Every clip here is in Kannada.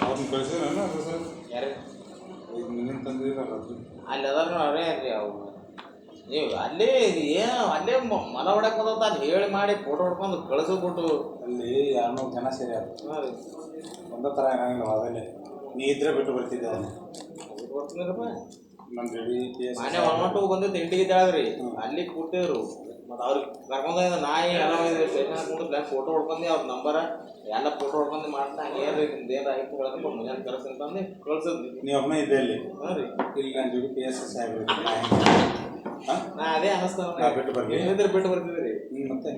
ಅವ್ರನ್ನ ಕಳಿಸಿದ್ರಲ್ಲ ಅದು ಸರ್ ಯಾರು ಈಗ ನಿನ್ನೆ ತಂದಿರಲ್ಲ ಅದು ಅಲ್ಲಿ ಅದಾರ ಅವರೇ ರೀ ಅವು ನೀವು ಅಲ್ಲೇ ಏನು ಅಲ್ಲೇ ಮನ ಹೊಡಕ್ಕೆ ಬಂದಂತ ಅಲ್ಲಿ ಹೇಳಿ ಮಾಡಿ ಫೋಟೋ ಹೊಡ್ಕೊಂಡು ಕಳಿಸ್ಬಿಟ್ಟು ಅಲ್ಲಿ 200 ಜನ ಸೇರ್ಯಾರ. ಹಾಂ ರೀ ಒಂದೇ ಥರ ಇರಂಗಿಲ್ಲ ಅದಲ್ಲೇ ನೀ ಇದ್ರೆ ಬಿಟ್ಟು ಬರ್ತಿದ್ದೆ ಅದನ್ನು ಬರ್ತೀನಪ್ಪ ನಮ್ಮ ರೆಡಿ ಮನೆ 112 ಬಂದಿದ್ದು ಇಂಟಿಗೆ ಇದ್ದಾಳ್ರಿ ಅಲ್ಲಿ ಕೂತಿದ್ರು ಮತ್ತು ಅವ್ರಿಗೆ ಕರ್ಕೊಂಡ ನಾಯಿ ಎಲ್ಲ ಸ್ಟೇಷನ್ ಹಾಕೊಂಡು ಫೋಟೋ ಹೊಡ್ಕೊಂಡು ಅವ್ರ ನಂಬರ ಎಲ್ಲ ಫೋಟೋ ಹೊಡ್ಕೊಂಡು ಮಾಡ್ತಾ ಏನು ರೀ ನಿಮ್ದು ಏನು ಆಯ್ತು ಹೇಳೋದಕ್ಕೆ ಮುಂಜಾನೆ ಕಳ್ಸಿ ಅಂತಂದು ಕಳ್ಸಿದ್ವಿ. ನೀವು ಒಬ್ಬನೇ ಇದ್ದೆ ಅಲ್ಲಿ? ಹಾಂ ರೀ ಇಲ್ಲಿ ನಾನು ಜೋಡಿ PSS ಆಗಿಬಿಟ್ಟು ನಾ ಅದೇ ಅನ್ನಿಸ್ತಾನ ಬಿಟ್ಟು ಬರ್ತೀನಿ ಬಿಟ್ಟು ಬರ್ತಿದ್ರಿ ಮತ್ತೆ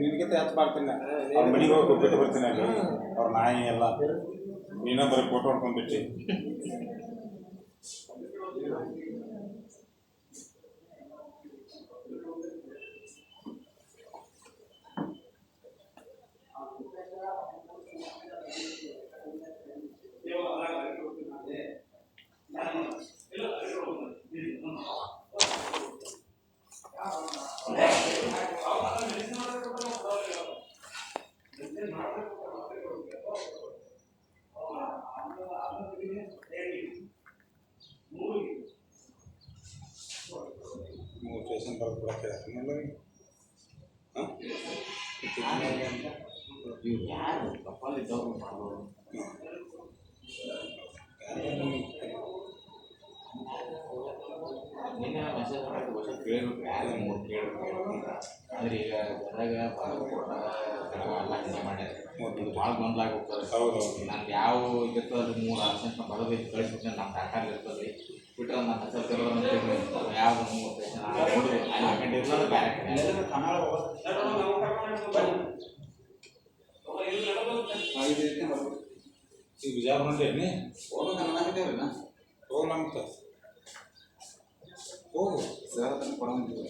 ನಿನಗಿಂತ ಹೆಚ್ಚು ಮಾಡ್ತೀನಿ ಅವ್ರ ಮನೆಗೆ ಹೋಗಿ ಬಿಟ್ಟು ಬರ್ತೀನಿ ಅಲ್ಲಿ ಅವ್ರ ನಾಯಿ ಎಲ್ಲ ನೀನೇ ಬರೀ ಫೋಟೋ ಹೊಡ್ಕೊಂಡ್ಬಿಟ್ಟು ಸ್ಟೇಷನ್ ಬರೋದು ಬಿಡಕ್ಕೆ ಹಾಂ ಇವ್ರು ಯಾರು ಕಪ್ಪಲ್ ಇದ್ದವ್ರು ಮಾಡೋರು ನಿನ್ನೆ ಮೆಸೇಜ್ ಮಾಡಿ ವರ್ಷ ಕೇಳಬೇಕು ಯಾರು ಮೂರು ಕೇಳಬೇಕು ಅಂದ್ರೆ ಈಗ ಜನರಾಗ ಬಾಗಲಕೋಟ ಎಲ್ಲ ಹಿಂಗೆ ಮಾಡ್ಯಾರ ಇದು ಭಾಳ ಗೊಂದಲ ಹೋಗ್ತದೆ. ಹೌದು ನನ್ಗೆ ಯಾವ ಇರ್ತದೆ 3 ಆಪ್ಷನ್ಸ್ ಬರೋದೈತಿ ಕಳಿಸ್ಬಿಟ್ಟು ನಮ್ಮ ಡಾಟಾಲ್ಲಿ ಇರ್ತದೆ ಬಿಟ್ಟರೆ ನನ್ನ ಹೆಸರು ಕೆಲವರು ಯಾವ್ದು 3 ಪೇಷನ್ ನೋಡಿರಿ ಅಲ್ಲಿ ಹಾಕೊಂಡು ಇರ್ಲಾದ್ರೆ ಬೇರೆ ಈಗ ಬಿಜಾಪುರ ಹೊಂಟೇನಿ ಹೋಗ್ಬೇಕನ್ನೋದಿದ್ದೇವೆ ನಾ ಹೋಗ್ಲಂತ ಹೋಗು ಸರ್ ಅದನ್ನು ಕೊಡಂಗಿಲ್ಲ.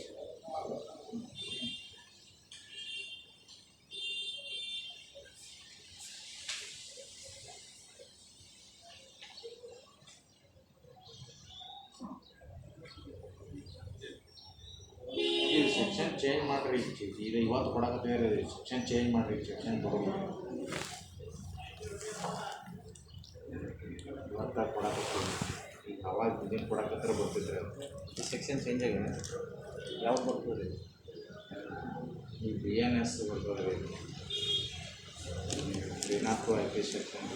ಇದು ಸೆಕ್ಷನ್ ಚೇಂಜ್ ಮಾಡಿರಿ ಇದು ಇವತ್ತು ಕೊಡಕತ್ತೇವೆ ರೀ ಸೆಕ್ಷನ್ ಚೇಂಜ್ ಮಾಡಿರಿ ಸೆಕ್ಷನ್ ಕೊಡೋದು ಇವತ್ತು ಕೊಡಕತ್ತೀವಿ ಈಗ ಅವಾಗ ಇದನ್ನು ಕೊಡಕತ್ತರ ಬರ್ತಿದ್ರೆ ಸೆಕ್ಷನ್ ಚೇಂಜ್ ಆಗಿದೆ ಯಾವ್ದು ಬರ್ತದೆ ರೀ ಈ BNS ಬರ್ತದೆ ರೀ ದಿನಾಂಕು IP ಸೆಕ್ಷನ್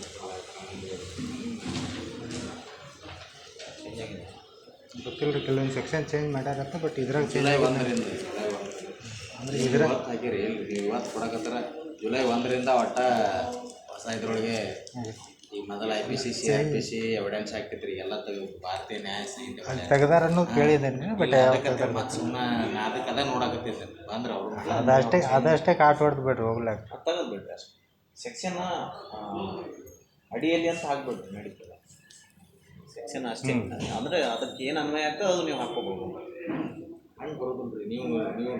ಚೇಂಜ್ ಆಗಿದೆ ಗೊತ್ತಿಲ್ಲ ರೀ ಕೆಲವೊಂದು ಸೆಕ್ಷನ್ ಚೇಂಜ್ ಮಾಡ್ಯಾರತ್ತ ಬಟ್ ಇದ್ರಾಗ ಜುಲೈ 1ರಿಂದ ಅಂದರೆ ಇದ್ರ ಹಾಕಿರಿ ಎಲ್ಲಿ ಇವತ್ತು ಕೊಡಕತ್ತಾರ ಜುಲೈ 1ರಿಂದ ಒಟ್ಟು ಹೊಸ ಇದ್ರೊಳಗೆ ಈಗ ಮೊದಲು IPC CRPC ಎವಿಡೆನ್ಸ್ ಹಾಕ್ತಿದ್ರಿ ಎಲ್ಲ ಭಾರತೀಯ ನ್ಯಾಯ ಸಂಹಿತೆ ತೆಗ್ದಾರ ಅನ್ನೋದು ಕೇಳಿದ್ದೇನೆ ಬಟ್ ಮತ್ತು ಸುಮ್ಮನೆ ಅದಕ್ಕೆ ಅದೇ ನೋಡಕತ್ತಿದ್ದೆ ಬಂದ್ರೆ ಅವರು ಅದಷ್ಟೇ ಕಾಟ್ ಹೊಡೆದು ಬಿಡ್ರಿ ಹೋಗ್ಲಾಕ ತಗದು ಬಿಡ್ರಿ ಅಷ್ಟೇ ಸೆಕ್ಷನ್ ಅಡಿಯಲ್ಲಿ ಅಂತ ಹಾಕ್ಬಿಡ್ರಿ ನಡೀತದೆ ಸೆಕ್ಷನ್ ಅಷ್ಟೇ ಅಂದರೆ ಅದಕ್ಕೆ ಏನು ಅನ್ವಯ ಆಗ್ತದೆ ಅದು ನೀವು ಹಾಕ್ಕೋಬೋದು ಹಂಗೆ ಬರೋದಿಲ್ಲ ರೀ ನೀವು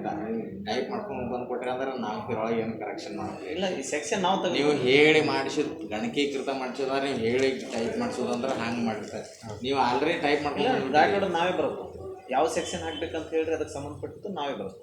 ಟೈಪ್ ಮಾಡ್ಕೊಂಡು ಬಂದು ಕೊಟ್ರಿ ಅಂದ್ರೆ ನಾವು ಒಳಗೆ ಏನು ಕರೆಕ್ಷನ್ ಮಾಡ್ತೀವಿ ಇಲ್ಲ ಈ ಸೆಕ್ಷನ್ ನಾವು ನೀವು ಹೇಳಿ ಮಾಡಿಸಿದ ಗಣಕೀಕೃತ ಮಾಡಿಸೋದ್ರೆ ನೀವು ಹೇಳಿ ಟೈಪ್ ಮಾಡಿಸೋದಂದ್ರೆ ಹಂಗೆ ಮಾಡಿರ್ತಾರೆ ನೀವು ಆಲ್ರೆಡಿ ಟೈಪ್ ಮಾಡ್ಕೊಂಡು ಗಾಡಿ ನೋಡೋದು ನಾವೇ ಬರೋದು ಯಾವ ಸೆಕ್ಷನ್ ಹಾಕ್ಬೇಕಂತ ಹೇಳ್ರಿ ಅದಕ್ಕೆ ಸಂಬಂಧಪಟ್ಟಿದ್ದು ನಾವೇ ಬರೋದು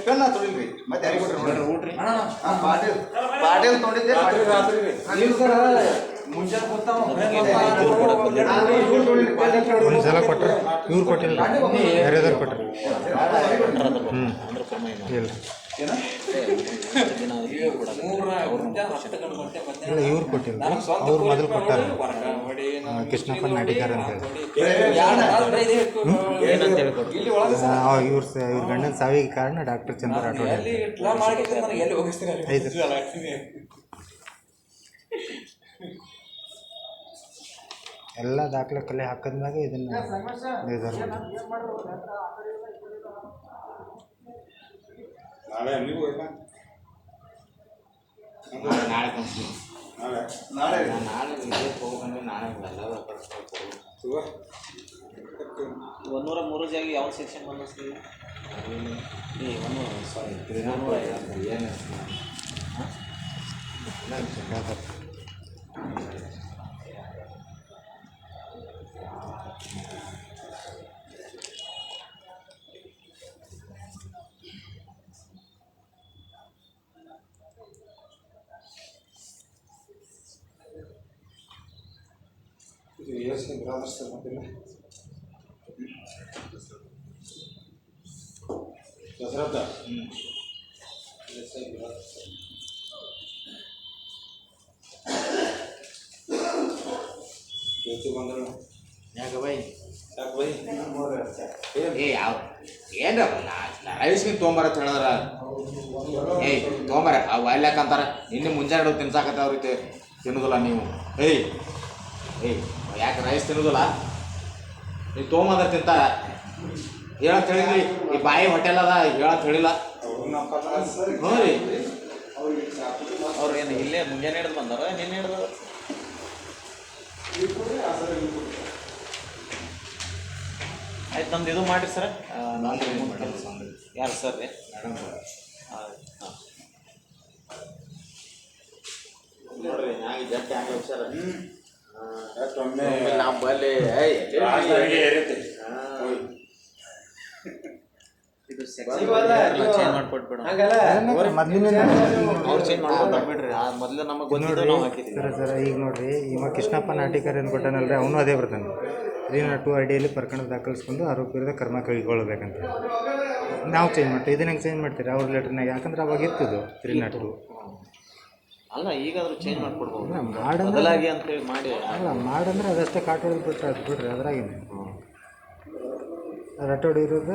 ಪೆನ್ ತೊಳಿಲ್ರಿ ಮತ್ತೆ ಯಾರಿಗೆ ಕೊಟ್ರಿ ಊಟ್ರಿ ಪಾಟೀಲ್ ತೊಗೊಂಡಿದ್ದೆ ಒಂದ್ಸಲ ಕೊಟ್ಟರೆ ಇವ್ರು ಕೊಟ್ಟಿಲ್ಲ ಬೇರೆದವ್ರು ಕೊಟ್ಟರು ಇಲ್ಲ ಇಲ್ಲ ಇವ್ರು ಕೊಟ್ಟಿಲ್ಲ ಅವ್ರು ಮೊದಲು ಕೊಟ್ಟಾರೆ ಕೃಷ್ಣಪ್ಪ ನಾಟಿಕಾರ ಅಂತೇಳಿ ಇವ್ರ ಗಂಡನ ಸಾವಿಗೆ ಕಾರಣ ಡಾಕ್ಟರ್ ಚಂದ್ರ ರಾಠೋಡ್ ಐದು ಎಲ್ಲ ದಾಖಲೆ ಕಲೆ ಹಾಕಿದ್ಮ್ಯಾಗ ಇದನ್ನು ನಿರ್ಧಾರ ಮಾಡಿ ನಾಳೆ ಅಲ್ಲಿಗೂ ಹೋಯ್ತಾ ನಾಳೆ ಹೋಗ್ಬಂದ್ರೆ ನಾಳೆ ಎಲ್ಲ 103 ಜಾಗ ಯಾವ ಸೆಕ್ಷನ್ ಬಂದ ಸರ್ ಏನು ದಸರಥ ಬಂದಳು ಯಾಕೆ ಬೈ ಯಾಕೆ ಬೈ ಏ ಯಾವ ಏನ್ರಪ್ಪ ರೈಸ್ಗೆ ತೊಗೊಂಬರತ್ ಹೇಳಿದ್ರ ಏಯ್ ತೊಗೊಂಬರ ಅವು ಅಲ್ಯಾಕಂತಾರ ನಿನ್ನೆ ಮುಂಜಾನೆ ತಿನ್ಸಾಕತ್ತವ್ರಿ ತಿನ್ನೋದಿಲ್ಲ ನೀವು ಏಯ್ ಯಾಕೆ ರೈಸ್ ತಿನ್ನೋದಿಲ್ಲ ನೀವು ತೊಗೊಂಬಂದ್ರೆ ತಿಂತಾರ ಹೇಳತ್ ಹೇಳಿದ್ರಿ ಈ ಬಾಯಿ ಹೋಟೆಲ್ ಅದ ಹೇಳತ್ ಹೇಳಿಲ್ಲ ಹ್ಞೂ ರೀ ಅವ್ರು ಏನು ಇಲ್ಲೇ ಮುಂಜಾನೆ ಹಿಡಿದು ಬಂದಾರ ನಿನ್ನೆ ಹಿಡಿದು ಆಯ್ತು ನಮ್ದು ಇದು ಮಾಡಿರಿ ಸರ್ ಯಾರು ಸರ್ ರೀ ಮೇಡಮ್ ಹಾಂ ನೋಡ್ರಿ ಹ್ಯಾಂಗೆ ಜಟ್ಟಿ ಹ್ಯಾಂಗೆ ಹುಷಾರ ಯಾಕೊಮ್ಮೆ ನಮ್ಮ ಬಲ್ಲಿ ಇದು ಚೇಂಜ್ ಮಾಡಿಕೊಟ್ಬಿಡು ಅವ್ರು ಚೇಂಜ್ ಮಾಡ್ಕೊಂಡು ಬಿಡ್ರಿ ಮೊದಲು ನಮಗೆ ಗೊತ್ತಿದ್ದು ನಾವು ಹಾಕಿದ್ದೀವಿ ಸರ ಈಗ ನೋಡ್ರಿ ಇವಾಗ ಕೃಷ್ಣಪ್ಪ ನಾಟಿಕರ್ ಏನು ಕೊಟ್ಟಾನಲ್ರಿ ಅವನು ಅದೇ ಬರ್ತಾನೆ 302 ಅಡಿಯಲ್ಲಿ ಪ್ರಕರಣ ದಾಖಲಿಸ್ಕೊಂಡು ಆರೋಪಿ ವಿರುದ್ಧ ಕ್ರಮ ಕೈಗೊಳ್ಳಬೇಕಂತ ನಾವು ಚೇಂಜ್ ಮಾಡ್ತೀವಿ ಇದನ್ನ ಹೆಂಗೆ ಚೇಂಜ್ ಮಾಡ್ತೀರಿ ಅವ್ರ ಲೆಟ್ರ್ನಾಗ ಯಾಕಂದ್ರೆ ಅವಾಗ ಇರ್ತದು 302 ಅಲ್ಲ ಈಗಾದ್ರೂ ಚೇಂಜ್ ಮಾಡಿಕೊಡ್ಬೋದು ಮಾಡಂದ್ರೆ ಬದಲಾಗಿ ಅಂತೇಳಿ ಮಾಡಿ ಅಲ್ಲ ಮಾಡಂದ್ರೆ ಅದಷ್ಟೇ ಕಾಟ್ ಹೊಡೆದು ಬಿಟ್ರೆ ಅದು ಬಿಡ್ರಿ ಅದ್ರಾಗೇನು ರಾಠೋಡ್ ವಿರುದ್ಧ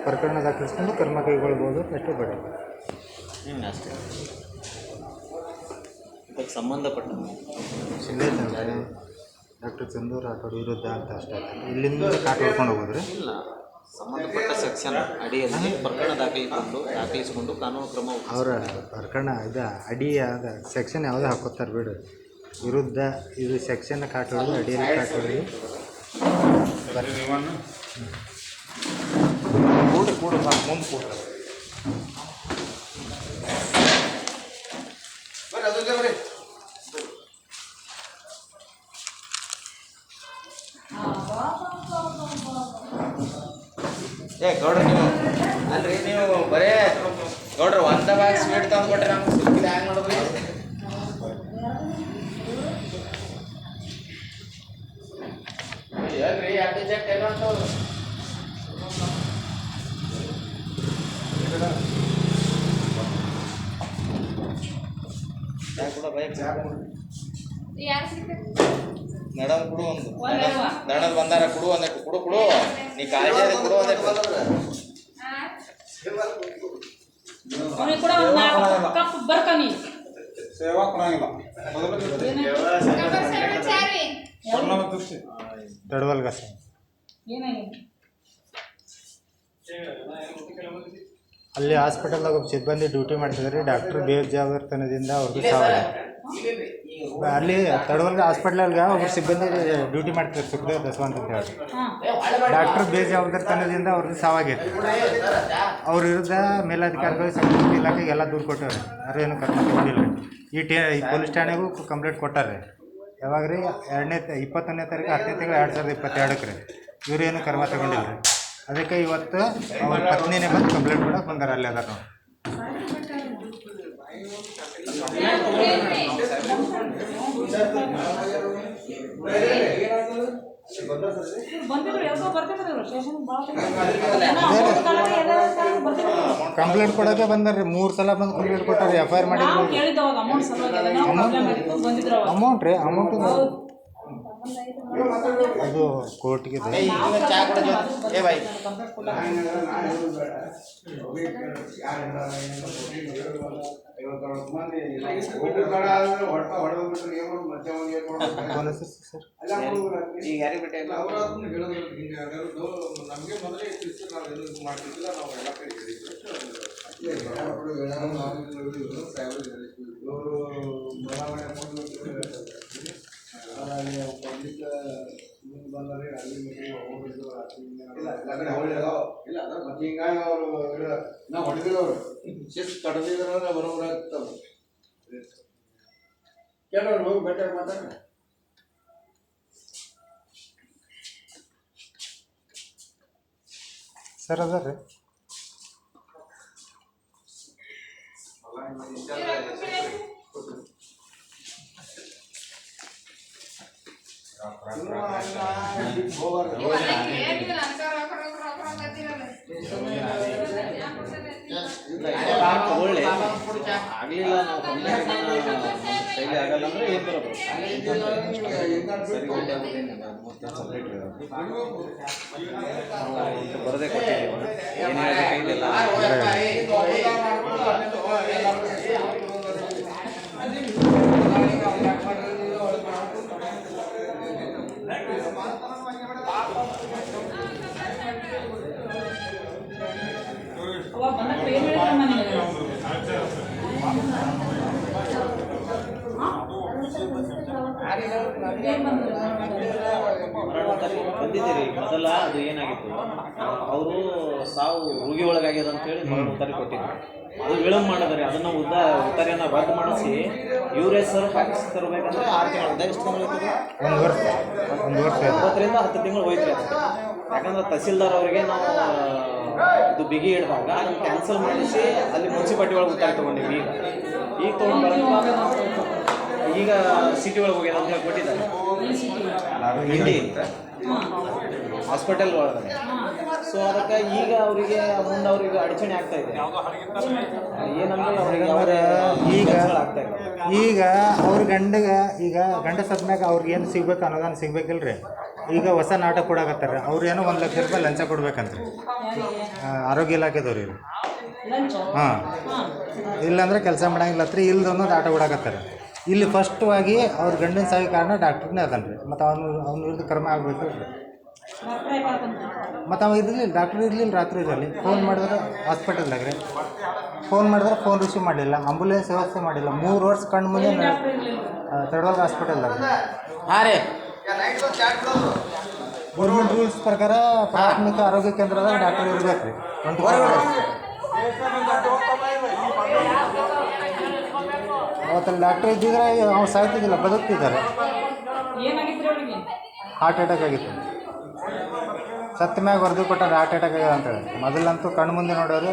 ಪ್ರಕರಣ ದಾಖಲಿಸ್ಕೊಂಡು ಕ್ರಮ ಕೈಗೊಳ್ಬೋದು ಅಷ್ಟೇ ಬೇಡ ಅಷ್ಟೇ ಇದಕ್ಕೆ ಸಂಬಂಧಪಟ್ಟ ಸಿಲ್ಲೈತಂದ್ರೆ ಡಾಕ್ಟರ್ ಚಂದೂರ್ ರಾಠೋಡ್ ವಿರುದ್ಧ ಅಂತ ಅಷ್ಟೇ ಇಲ್ಲಿಂದ ಕಾಟ್ ಹೊಡ್ಕೊಂಡು ಹೋಗೋದ್ರಿ ಇಲ್ಲ ಸಂಬಂಧಪಟ್ಟ ಸೆಕ್ಷನ್ ಅಡಿಯಲ್ಲಿ ಪ್ರಕರಣ ದಾಖಲಿಸಿಕೊಂಡು ಕಾನೂನು ಕ್ರಮ ಅವರ ಪ್ರಕರಣ ಇದು ಅಡಿ ಅದ ಸೆಕ್ಷನ್ ಯಾವುದೇ ಹಾಕೋತಾರೆ ಬಿಡು ವಿರುದ್ಧ ಇದು ಸೆಕ್ಷನ್ ಕಾಟ್ ಹೊಡೆದು ಅಡಿಯಲ್ಲಿ ಕಾಟ್ ಹೊಡೆದು ಬರ್ರಿ ನೀವನ್ನು ಕೂಡು ಸಾಕು ಮುಂದೆ ಕೂಡು ಬರ್ರಿ ಅದು ಬರ್ರಿ ಗೌಡ್ರ ನೀವು ಅಲ್ರಿ ನೀವು ಬರೇ ಗೌಡ್ರ ಒಂದ ಬ್ಯಾಗ್ ಸ್ವೀಟ್ ತಂದು ಕೊಟ್ರೆ ನಮ್ಗೆ ಸಿಕ್ಕಿಲ್ಲ ಹ್ಯಾಂಗೆ ಮಾಡೋದ್ರಿ ಹೇಳ್ರಿ ಎರಡು ಜಟ್ ಎಲ್ಲ ಅಂತವ್ರು ಕೂಡ ಬೈಕ್ ಮೇಡಮ್ ಕೊಡು ಒಂದು ದಣದ್ ಬಂದಾರ ಕೊಡು ಒಂದಟ್ಟು ಕೊಡು ನೀ ಕಾಳಜಿ ಅದ ಕೊಡು ಒಂದಟ್ಟು ಸೇವಾ ಕೊಡಂಗಿಲ್ಲ ತಡವಲ್ಗ ಅಲ್ಲಿ ಹಾಸ್ಪಿಟಲ್ದಾಗ ಒಬ್ಬ ಸಿಬ್ಬಂದಿ ಡ್ಯೂಟಿ ಮಾಡ್ತಿದ್ರಿ ಡಾಕ್ಟರ್ ಬೇಜವಾಬ್ದಾರಿತನದಿಂದ ಅವ್ರದ್ದು ಸಾವಾಗಿದೆ ಅಲ್ಲಿ ತಡವಲ್ಗ ಹಾಸ್ಪಿಟ್ಲಲ್ಗ ಒಬ್ಬರು ಸಿಬ್ಬಂದಿ ಡ್ಯೂಟಿ ಮಾಡ್ತಿದ್ರು ಸುಖದೇವ್ ದಸವಂತ್ ಅಂತ ಹೇಳಿ ಡಾಕ್ಟರ್ ಬೇಜವಾಬ್ದಾರಿತನದಿಂದ ಅವ್ರದ್ದು ಸಾವಾಗೈತೆ ಅವ್ರ ವಿರುದ್ಧ ಮೇಲಧಿಕಾರಿಗಳು ಸಂಬಂಧಿತ ಇಲಾಖೆಗೆ ಎಲ್ಲ ದೂರು ಕೊಟ್ಟವ್ರಿ ಯಾರು ಏನು ಕ್ರಮ ತಗೊಂಡಿಲ್ಲ ಈ ಪೊಲೀಸ್ ಠಾಣೆಗೂ ಕಂಪ್ಲೇಂಟ್ ಕೊಟ್ಟಾರೆ ಯಾವಾಗ ರೀ 21ನೇ ತಾರೀಕು 10ನೇ ತಿಂಗಳು 2022 ರೀ ಇವರು ಏನು ಕ್ರಮ ತಗೊಂಡಿಲ್ಲ ರೀ ಅದಕ್ಕೆ ಇವತ್ತು ಅವ್ರ ಪತ್ನಿನೇ ಬಂದು ಕಂಪ್ಲೇಂಟ್ ಕೊಡಕ್ಕೆ ಬಂದಾರ ಅಲ್ಲಿ ಅದಾರ ನೋಡಿ. ಕಂಪ್ಲೇಂಟ್ ಕೊಡೋಕೆ ಬಂದಾರ್ರಿ, 3 ಸಲ ಬಂದು ಕಂಪ್ಲೇಂಟ್ ಕೊಟ್ಟಾರೆ, FIR ಮಾಡಿದ್ರು. ಅಮೌಂಟ್ ರೀ, ಅಮೌಂಟ್ ಅದು ಕೋರ್ಟ್ಗೆ ಸರ್. ಈಗ ಯಾರಿಗೆ ಭೇಟಿ ನಮಗೆ ಮೊದಲೇ ನಾವು ಏನು ಮಾಡ್ತಿದ್ದಿಲ್ಲ, ನಾವು ಎಲ್ಲ ಕಡೆ ಇಲ್ಲ ಅದ ಮತ್ತೆ ಹಿಂಗಾಗಿ ಅವರು ನಾವು ಹೊಡೆದಿಲ್ಲ, ಅವರು ಶಿಸ್ತು ಕಡ್ದಿದ್ರೆ ಬರೋಬ್ರ ಆಗ್ತದೆ. ಕೆಲವರು ಹೋಗಿ ಬೆಟ್ಟ ಮಾತಾಡ ಸರ್ ಅದ ರೀ. ತಗೊಳ್ಳಿ, ಆಗಲಿಲ್ಲ ನಾವು ಕೈಲಿ ಆಗಲ್ಲ ಅಂದರೆ ಏನು ಬರೋದು ಸರಿ ಒಳ್ಳೆ ಆಗೋದೇನಿಲ್ಲ. ಸಪ್ರೇಟ್ ಬರೋದೇ ಕೊಟ್ಟಿದ್ದೀವಿ, ಏನು ಹೇಳಿ ಕೈಲಿಲ್ಲ. ಬಂದಿದ್ದೀರಿ ಮೊದಲ ಅದು ಏನಾಗಿತ್ತು, ಅವರು ಸಾವು ರೋಗಿ ಒಳಗಾಗ್ಯದ ಅಂತೇಳಿ ಮರಣ ಉತ್ತರ ಕೊಟ್ಟಿದ್ರು. ಅದು ವಿಳಂಬ ಮಾಡಿದ್ರಿ, ಅದನ್ನು ಉತ್ತರಿಯನ್ನು ರದ್ದು ಮಾಡಿಸಿ ಇವ್ರ ಹೆಸರು ಹಾಕಿ ತರಬೇಕಂದ್ರೆ 6 ತಿಂಗಳು, ಎಷ್ಟು ತಿಂಗಳು ಹೋಯ್ತದೆ? 1 ವರ್ಷ 9ರಿಂದ 10 ತಿಂಗಳು ಹೋಯ್ತು. ಯಾಕಂದ್ರೆ ತಹಸೀಲ್ದಾರ್ ಅವರಿಗೆ ನಾವು ಇದು ಬಿಗಿ ಹಿಡಿದಾಗ ಅದನ್ನು ಕ್ಯಾನ್ಸಲ್ ಮಾಡಿಸಿ ಅಲ್ಲಿ ಮುನ್ಸಿಪಾಲ್ಟಿ ಒಳಗೆ ಉತ್ತರ ತೊಗೊಂಡಿವಿ. ಈಗ ತೊಗೊಂಡು ಈಗ ಸಿಟಿ ಒಳಗೆ ಹೋಗ್ಯದ ಅಂತ ಹೇಳಿ ಕೊಟ್ಟಿದ್ದಾರೆ. ಹಿಂಡಿ ಹಾಸ್ಪಿಟಲ್ ಒಳಗಡೆ. ಸೊ ಅದಕ್ಕೆ ಈಗ ಅವರಿಗೆ ಮುಂದೆ ಅವ್ರಿಗೆ ಅಡಚಣೆ ಆಗ್ತಾ ಇದೆ. ಏನಂದ್ರೆ ಅವ್ರಿಗೆ ಆಗ್ತಾ ಇದೆ. ಈಗ ಅವ್ರ ಈಗ ಗಂಡ ಸದ್ಮ್ಯಾಗ ಅವ್ರಿಗೆ ಏನು ಸಿಗ್ಬೇಕು ಅನುದಾನ ಸಿಗ್ಬೇಕಿಲ್ರಿ. ಈಗ ಹೊಸ ನಾಟಕ ಕೊಡಾಕತ್ತಾರ, ಅವ್ರು ಏನೋ 1 ಲಕ್ಷ ರೂಪಾಯಿ ಲಂಚ ಕೊಡ್ಬೇಕಂತ್ರಿ ಆರೋಗ್ಯ ಇಲಾಖೆದವ್ರಿಗೆ. ಹಾಂ, ಇಲ್ಲಾಂದ್ರೆ ಕೆಲಸ ಮಾಡಂಗಿಲ್ಲತ್ರಿ, ಇಲ್ದೊಂದು ಆಟ ಕೊಡಾಕತ್ತಾರೆ. ಇಲ್ಲಿ ಫಸ್ಟ್ವಾಗಿ ಅವ್ರ ಗಂಡನ ಸಾವಿಗೆ ಕಾರಣ ಡಾಕ್ಟ್ರನೇ ಅದನ್ರಿ, ಮತ್ತು ಅವ್ನ ವಿರುದ್ಧ ಕ್ರಮ ಆಗಬೇಕು ರೀ. ಮತ್ತು ಅವ ಇರಲಿಲ್ಲ, ಡಾಕ್ಟ್ರ್ ಇರಲಿಲ್ಲ, ರಾತ್ರಿ ಇರಲಿ. ಫೋನ್ ಮಾಡಿದ್ರೆ ಹಾಸ್ಪಿಟಲ್ದಾಗ ರೀ, ಫೋನ್ ಮಾಡಿದ್ರೆ ಫೋನ್ ರಿಸೀವ್ ಮಾಡಲಿಲ್ಲ, ಆಂಬುಲೆನ್ಸ್ ವ್ಯವಸ್ಥೆ ಮಾಡಿಲ್ಲ. 3 ವರ್ಷ ಕಣ್ಣು ಮುಂದೆ ತಡವಾದ ಹಾಸ್ಪಿಟಲ್ದಾಗ. ಹಾಂ ರೀ, ಗೌರ್ಮೆಂಟ್ ರೂಲ್ಸ್ ಪ್ರಕಾರ ಪ್ರಾಥಮಿಕ ಆರೋಗ್ಯ ಕೇಂದ್ರದಾಗ ಡಾಕ್ಟರ್ ಇರ್ಬೇಕು ರೀ. ಅವತ್ತಲ್ಲಿ ಡಾಕ್ಟರ್ ಇದ್ದಿದ್ರೆ ಅವ್ನು ಸಾಯ್ತಿದ್ದಿಲ್ಲ, ಬದುಕ್ತಿದ್ದಾರೆ. ಹಾರ್ಟ್ ಅಟ್ಯಾಕ್ ಆಗಿತ್ತು, ಸತ್ತ ಮ್ಯಾಗ ವರದಿ ಕೊಟ್ಟಾರೆ ಹಾರ್ಟ್ ಅಟ್ಯಾಕ್ ಆಗ್ಯದ ಅಂತೇಳಿ. ಮೊದಲಂತೂ ಕಣ್ಣು ಮುಂದೆ ನೋಡೋರು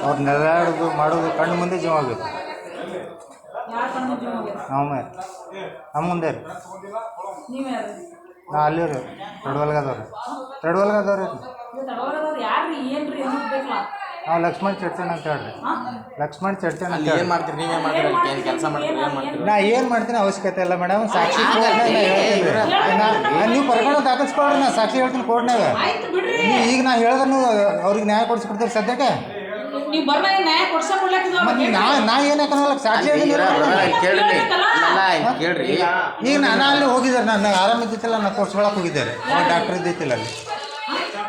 ಅವ್ರು ನೆರಳಾಡೋದು ಮಾಡೋದು ಕಣ್ಣು ಮುಂದೆ ಜೀವ ಆಗಿತ್ತು. ನಮ್ಮ ಮುಂದೆ ರೀ, ನಾ ಅಲ್ಲಿ ರೀ ತಡವಲ್ಗದವ್ರಿ ನಾವು ಲಕ್ಷ್ಮಣ್ ಚಡ್ಚಣ್ ಅಂತ ಹೇಳ್ರಿ. ಲಕ್ಷ್ಮಣ್ ಚಡ್ಚಣ್ ಅಂತ ಏನು ಮಾಡ್ತೀರಿ, ನೀವೇನು ಮಾಡ್ತೀರಿ, ಕೆಲಸ ಮಾಡ್ತೀರಿ, ಏನು ಮಾಡ್ತೀರಿ? ನಾ ಏನು ಮಾಡ್ತೀನಿ ಅವಶ್ಯಕತೆ ಇಲ್ಲ ಮೇಡಮ್. ಸಾಕ್ಷಿ ನೀವು ಪ್ರಕರಣ ದಾಖಲಿಸ್ಕೊಳ್ರಿ, ನಾ ಸಾಕ್ಷಿ ಹೇಳ್ತೀನಿ ಕೋರ್ಟ್ನಾಗ. ಈಗ ನಾ ಹೇಳಿದ್ರು ಅವ್ರಿಗೆ ನ್ಯಾಯ ಕೊಡಿಸ್ಕೊಡ್ತೀರಿ ಸದ್ಯಕ್ಕೆ. ನಾ ಏನಕ್ಕಲ್ಲ ಸಾಕ್ಷಿ ಕೇಳ್ರಿ. ಈಗ ನಾನು ಅಲ್ಲಿ ಹೋಗಿದ್ದಾರೆ, ನಾನು ಆರಾಮಿದ್ದಿತ್ತಿಲ್ಲ, ನಾನು ತೋರ್ಸ್ಕೊಳಕ್ಕೆ ಹೋಗಿದ್ದಾರೆ. ಡಾಕ್ಟರ್ ಇದ್ದಿತ್ತಿಲ್ಲ ಅಲ್ಲಿ,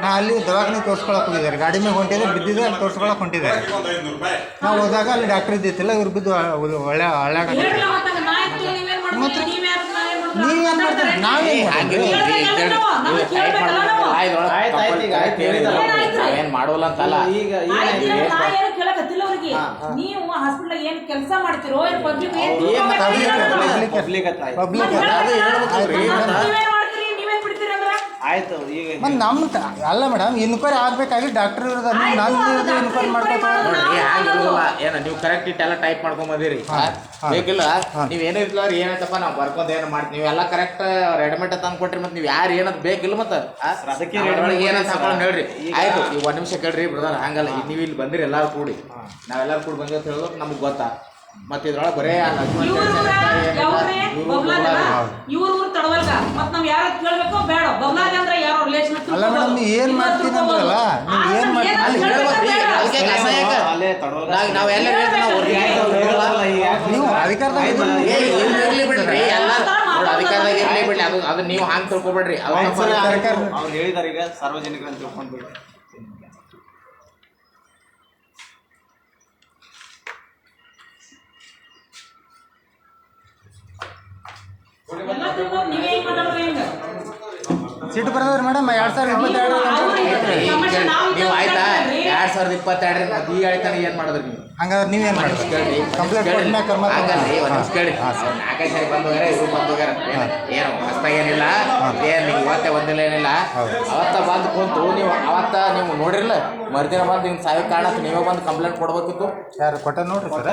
ನಾ ಅಲ್ಲಿ ದವಾಖಾನೆ ತೋರ್ಸ್ಕೊಳಕ್ಕೆ ಹೋಗಿದ್ದಾರೆ. ಗಾಡಿ ಮೇಲೆ ಹೊಂಟಿದ್ರೆ ಬಿದ್ದಿದ್ದೆ, ಅಲ್ಲಿ ತೋರ್ಸ್ಕೊಳಕ್ಕೆ ಹೊಂಟಿದ್ದಾರೆ. ನಾವು ಹೋದಾಗ ಅಲ್ಲಿ ಡಾಕ್ಟರ್ ಇದ್ದಿತ್ತಿಲ್ಲ, ಇವ್ರು ಬಿದ್ದು ಒಳ್ಳೆ ಹಳ್ಳ್ಯಾಗ. ಮತ್ತು ನೀವೇನು ಮಾಡ್ತೀರಿ, ನಾವೇನು ಮಾಡೋಲ್ಲ ಅಂತಲ್ಲ. ಈಗ ನೀವು ಹಾಸ್ಪಿಟಲ್ ಏನ್ ಕೆಲಸ ಮಾಡ್ತಿರೋ ಪಬ್ಲಿಕ್ ಪಬ್ಲಿಕ್ ಆಯ್ತು ಈಗ ಮತ್ತು ಅಲ್ಲ ಮೇಡಮ್ ಇನ್ಕ್ವೈರಿ ಆಗ್ಬೇಕಾಗಿ ಡಾಕ್ಟರ್ ಇರೋದು ನನ್ನ ಇನ್ಕ್ವೈರಿ ಮಾಡ್ಕೊತಾರೆ. ನೋಡ್ರಿ ಹಂಗಿಲ್ಲ ಏನ ನೀವು ಕರೆಕ್ಟ್ ಇಟ್ಟೆಲ್ಲ ಟೈಪ್ ಮಾಡ್ಕೊಂಡ್ ಬಂದಿರಿ ಬೇಕಿಲ್ಲ ನೀವು ಏನೇ ಇರ್ಲ ಅವ್ರು ಏನಾಯ್ತಪ್ಪ ನಾವು ಬರ್ಕೊಂಡ್ ಏನು ಮಾಡ್ತೀವಿ ನೀವೆಲ್ಲ ಕರೆಕ್ಟ್ ರೆಡಿಮೇಡ್ ತಂದು ಕೊಟ್ರಿ ಮತ್ತೆ ನೀವು ಯಾರು ಏನದ್ ಬೇಕಿಲ್ಲ ಮತ್ತೆ ಏನಂತ ಹಾಕೊಂಡು ಹೇಳ್ರಿ ಆಯ್ತು ಈಗ 1 ನಿಮಿಷ ಕೇಳ್ರಿ ಬ್ರದರ್ ಹಂಗಲ್ಲ ನೀವು ಇಲ್ಲಿ ಬಂದಿರಿ ಎಲ್ಲಾರು ಕೂಡಿ ನಾವೆಲ್ಲರೂ ಕೂಡಿ ಬಂದಿವಿ ಅಂತ ಹೇಳಿದ್ರು ನಮ್ಗೆ ಗೊತ್ತಾ ಮತ್ತೆ ಇದ್ರೊಳಗೆ ಬರೇ ಇವ್ರ ತಡವಲ್ಗ ಮತ್ ನಾವ್ ಯಾರ ಕೇಳ್ಬೇಕು ಬೇಡ ಬಬ್ಲಾದಿ ಅಂದ್ರೆ ಯಾರೋ ರಿಲೇಷನ್ ಅಲ್ಲ ಮೇಡಮ್ ನೀವು ಏನು ಮಾಡ್ತೀನಿ ಅಂದ್ರಲ್ಲ ನೀವು ಏನು ನಾವೆಲ್ಲ ನೀವು ಅಧಿಕಾರದಾಗ ಇರ್ಲಿ ಬಿಡ್ರಿ ಎಲ್ಲ ನೋಡಿ ಅಧಿಕಾರದಾಗ ಇರ್ಲಿ ಬಿಡ್ಲಿ ಅದು ನೀವು ಹಂಗೆ ತಿಳ್ಕೊಬೇಡ್ರಿ ಅವ್ರು ಹೇಳಿದಾರೆ ಈಗ ಸಾರ್ವಜನಿಕರು ಅಂತ ತಿಳ್ಕೊಂಡ್ಬಿಡ್ರಿ. ಎಲ್ಲ ತಿಳ್ಕೊಂಡು ನೀವೇ ಹೆಂಗ್ ಮಾತಾಡ್ರಿ ಹೆಂಗ ಸಿಟ್ಟು ಬರೋದ್ರಿ ಮೇಡಮ್ 2022 ನೀವು ಆಯ್ತಾ 2022 ಮತ್ತೆ ಈಗ ಆಯ್ತಾನೆ ಏನು ಮಾಡಿದ್ರಿ ನೀವು ಹಂಗಾದ್ರೆ ನೀವೇನು ಮಾಡಿದ್ರಿ ಕಂಪ್ಲೇಂಟ್ ಕೊಟ್ಟ ಕರ್ಮ ಹಂಗಲ್ರಿ ಒಂದು ನಿಮಿಷ ಕೇಳಿ ನಾಲ್ಕೈದು ಸರಿ ಬಂದು ಹೋಗ್ಯಾರ ಇವ್ರು ಬಂದು ಹೋಗ್ಯಾರ ಏನು ಹೊಸ್ತಾಗ ಏನಿಲ್ಲ ಏನು ನೀವು ಇವತ್ತೇ ಒಂದಿಲ್ಲ ಏನಿಲ್ಲ ಅವತ್ತ ಬಂದು ಕುಂತು ನೀವು ಅವತ್ತ ನೀವು ನೋಡಿರಲ್ಲ ಮರ್ದಿನ ಬಂದು ಹಿಂಗೆ ಸಾವಿರ ಕಾರಣ ನೀವೇ ಬಂದು ಕಂಪ್ಲೇಂಟ್ ಕೊಡ್ಬೇಕಿತ್ತು ಯಾರು ಕೊಟ್ಟ ನೋಡ್ರಿ ಸರ್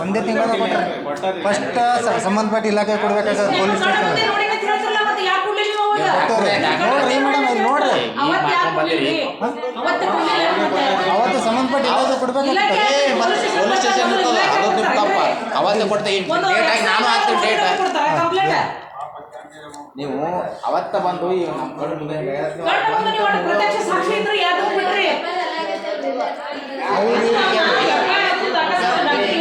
ಒಂದೇ ತಿಂಗಳ ಕೊಟ್ಟರೆ ಫಸ್ಟ್ ಸಂಬಂಧಪಟ್ಟ ಇಲಾಖೆ ಕೊಡ್ಬೇಕಾದ್ರೆ ಪೊಲೀಸ್ ಸ್ಟೇಷನ್ ನೋಡ್ರಿ ಮೇಡಮ್ ಇಲ್ಲಿ ನೋಡ್ರಿ ಅವತ್ತು ಸಂಬಂಧಪಟ್ಟ ಇಲಾಖೆ ಕೊಡ್ಬೇಕಾಗ್ತದೆ ಪೊಲೀಸ್ ಸ್ಟೇಷನ್ ಇರ್ತದ ಅದು ನಿಮ್ಮ ತಪ್ಪ ಅವತ್ತೇ ಕೊಡ್ತೇವೆ ಡೇಟ್ ಆಗಿ ನಾನು ಹಾಕ್ತೀನಿ ಡೇಟ್ ನೀವು ಅವತ್ತ ಬಂದು ಈಗ ನಮ್ಮ ಕಡೆ ಮುಂದೆ ಪ್ರತ್ಯಕ್ಷ ಸಾಕ್ಷಿ ಇದ್ರೆ ಯಾರು ಬಿಡ್ರಿ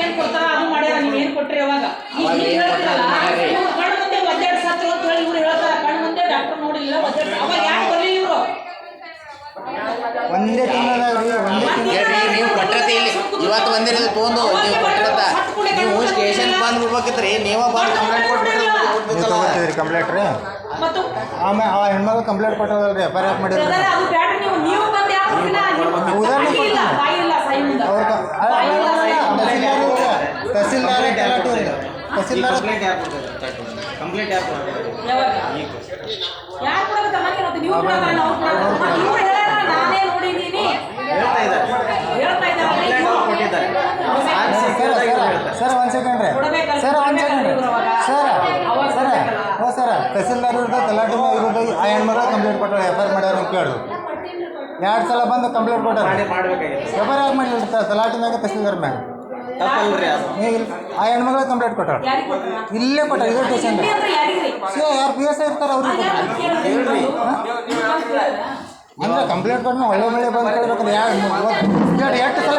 ಏನ್ ಕೊಡ್ತಾರ ಅದು ಮಾಡ್ಯಾರ ನೀವ್ ಏನ್ ಕೊಟ್ರಿ ಅವಾಗ ಕಣ್ಣು ಮುಂದೆ ಒದ್ದಾಡ್ ಸತ್ರು ಅಂತ ಹೇಳಿ ಇವ್ರು ಹೇಳ್ತಾರ ಕಣ್ಣು ಮುಂದೆ ಡಾಕ್ಟರ್ ನೋಡಿಲ್ಲ ಒದ್ದಾಡ್ ಅವಾಗ ಯಾಕೆ ಬರ್ಲಿ ಇವ್ರು ಒಂದೇ ತಿಂಗಳಾಗ್ರಿ ಒಂದೇ ಹೇಳ್ರಿ ನೀವು ಕೊಟ್ಟಿರತ್ತೆ ಇಲ್ಲಿ ಇವತ್ತು ಬಂದಿರೋದು ತೊಗೊಂಡು ನೀವು ಕೊಟ್ಟಿರತ್ತ ನೀವು ಸ್ಟೇಷನ್ ಬಂದು ಬಿಡ್ಬೇಕಿತ್ರಿ ನೀವ ಬಂದು ಕಂಪ್ಲೇಂಟ್ ಕೊಟ್ಬಿಟ್ರಿ ಕಂಪ್ಲೇಂಟ್ ರೀ ಮತ್ತು ಆಮೇಲೆ ಆ ಹೆಣ್ಮಗಳು ಕಂಪ್ಲೇಂಟ್ ಕೊಟ್ಟದಲ್ರಿ ಎಫ್ ಐ ಆರ್ ಮಾಡಿದ್ರಿ ಅದು ಬ್ಯಾಟ್ರಿ ನೀವು ಬಂದು ಯಾರು ಉದಾಹರಣೆ ಇಲ್ಲ ಬಾಯಿ ಇಲ್ಲ ಸೈ ಮುಂದೆ ತಹಸೀಲ್ದಾರ್ ತಹಸೀಲ್ದಾರ್ ಕಂಪ್ಲೇಂಟ್ ಯಾರು ಯಾವಾಗ ಯಾರು ಕೊಡೋದು ಹಾಗೆ ಮತ್ತೆ ನೀವು ಕೊಡೋದು ನಾವು ಕೊಡೋದು ಇವ್ರು ಹೇಳ್ಯಾರ ನಾನೇ ನೋಡಿದ್ದೀನಿ ಹೇಳ್ತಾ ಇದ್ದಾರೆ ಕೊಟ್ಟಿದ್ದಾರೆ ಸರ್ ಒಂದು ಸೆಕೆಂಡ್ ರೀ ಸರ್ ಒಂದು ಸೆಕೆಂಡ್ ಸರ್ ತಹಸೀಲ್ದಾರ್ ವಿರುದ್ಧ ತಲಾಟಿ ವಿರುದ್ಧ ಆ ಹೆಣ್ಮಗಳು ಕಂಪ್ಲೇಂಟ್ ಕೊಟ್ಟಾರೆ ಎಫ್ ಐ ಆರ್ ಮಾಡ್ಯಾರ ಕೇಳಿದ್ರು 2 ಸಲ ಬಂದು ಕಂಪ್ಲೇಂಟ್ ಕೊಟ್ಟಾರೆ ಮಾಡ್ಬೇಕಾಗಿತ್ತು ಎಫ್ ಐ ಆರ್ ಮಾಡಿಲ್ಲ ತಲಾಟಿ ಮ್ಯಾಗ ತಹಸೀಲ್ದಾರ್ ಮ್ಯಾಗ ತಪ್ಪಲ್ರಿ ಅದು ಆ ಹೆಣ್ಮಗಳು ಕಂಪ್ಲೇಂಟ್ ಕೊಟ್ಟಾರೆ ಇಲ್ಲೇ ಕೊಟ್ಟಾರೆ ಇದೇ ಸ್ಟೇಷನ್ ಯಾರು ಪಿ ಎಸ್ ಐ ಇರ್ತಾರೆ ಅವ್ರಿಗೆ ಅಂದ್ರೆ ಕಂಪ್ಲೇಂಟ್ ಕೊಟ್ಟು ಒಳ್ಳೆ ಬಂದು ಕೇಳ್ಬೇಕಂದ್ರೆ ಯಾರು ಎಷ್ಟು ಸಲ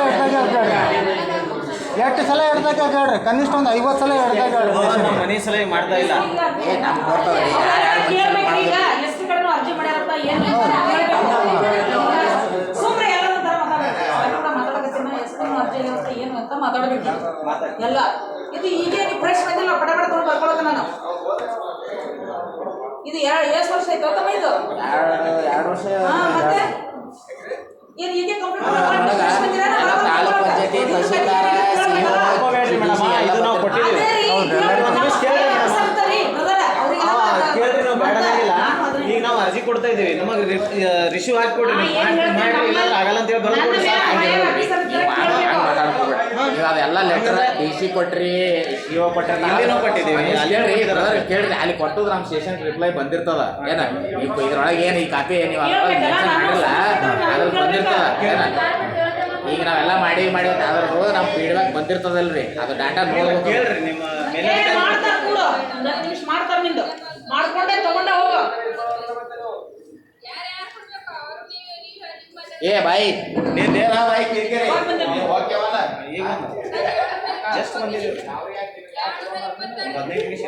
ಎಷ್ಟು ಸಲ ಹಿಡ್ದಾಗ ಕೇಳ್ರಿ ಕನಿಷ್ಠ ಒಂದು 50 ಸಲ ಹಿಡ್ದಾಗ ಹೇಳ್ರಿ ಮನೆ ಸಲ ಮಾಡ್ತಾ ಇಲ್ಲ ಎಷ್ಟು ಕಡೆ ಅರ್ಜಿ ಮಾಡ್ಯಾರಪ್ಪ ಏನು ಸುಮ್ಮನೆ ಎಲ್ಲರೂ ಮಾತಾಡಕತ್ತೀನಿ ಎಷ್ಟು ಅರ್ಜಿ ಇರುತ್ತೆ ಏನು ಅಂತ ಮಾತಾಡ್ಬೇಕು ಎಲ್ಲ ಇದು ಈಗೇನು ಫ್ರೆಶ್ ಬಂದಿಲ್ಲ ಪಟ ತೊಗೊಂಡು ಬರ್ಕೊಳ್ಳೋದು ನಾನು ಇದು ಎಷ್ಟು ವರ್ಷ ಆಯ್ತು ತಮ್ಮ ಇದು 2 ವರ್ಷ ಮತ್ತೆ ಏನು ಹೀಗೆ ಕಂಪ್ಲೀಟ್ ತಾಲೂಕ್ ಪಂಚಾಯತಿ ತಹಸೀಲ್ದಾರ ಇದು ನಾವು ಕೊಟ್ಟಿದ್ದೀವಿ ಕೇಳ್ರಿ ನಾವು ಬೇಡಲ್ಲ ಈಗ ನಾವು ಅರ್ಜಿ ಕೊಡ್ತಾ ಇದೀವಿ ನಮಗೆ ರಿಶ್ಯೂ ಹಾಕಿಕೊಡ್ರಿ ಆಗಲ್ಲ ಅಂತ ಹೇಳಿ ಬರ್ಕೊಡ್ರಿ ಅದೆಲ್ಲ ಲೆಟರ್ ಡಿ ಸಿ ಕೊಟ್ರಿ ಇವ ಕೊಟ್ರಿ ನಾವು ಕೊಟ್ಟಿದ್ದೀವಿ ಕೇಳ್ರಿ ಅಲ್ಲಿ ಕೊಟ್ಟದ್ದು ನಮ್ಮ ಸ್ಟೇಷನ್ ರಿಪ್ಲೈ ಬಂದಿರ್ತದ ಏನ ಇದ್ರೊಳಗೆ ಏನು ಈ ಕಾಪಿ ನೀವು ಮಾಡಿಲ್ಲ ಅದ್ರ ಬಂದಿರ್ತದ ಏನ ಈಗ ನಾವೆಲ್ಲ ಮಾಡಿ ಅದ್ರದ್ದು ನಮ್ಮ ಫೀಡ್ಬ್ಯಾಕ್ ಬಂದಿರ್ತದಲ್ರಿ ಅದು ಡಾಟಾ ನೋಡ್ಬೇಕು ಕೇಳ್ರಿ ನಿಮ್ಮ ಮೇಲೆ ಮಾಡ್ತಾರ ನಿಂದು ಮಾಡ್ಕೊಂಡೆ ತಗೊಂಡ ಹೋಗು ಏ ಬಾಯಿ ನೀನೇನ ಬಾಯಿ ಕಿರಿಕಿರಿ ಓಕೆವಲ್ಲ ಈಗ ಜಸ್ಟ್ ಬಂದಿದ್ದೀವಿ 15 ನಿಮಿಷ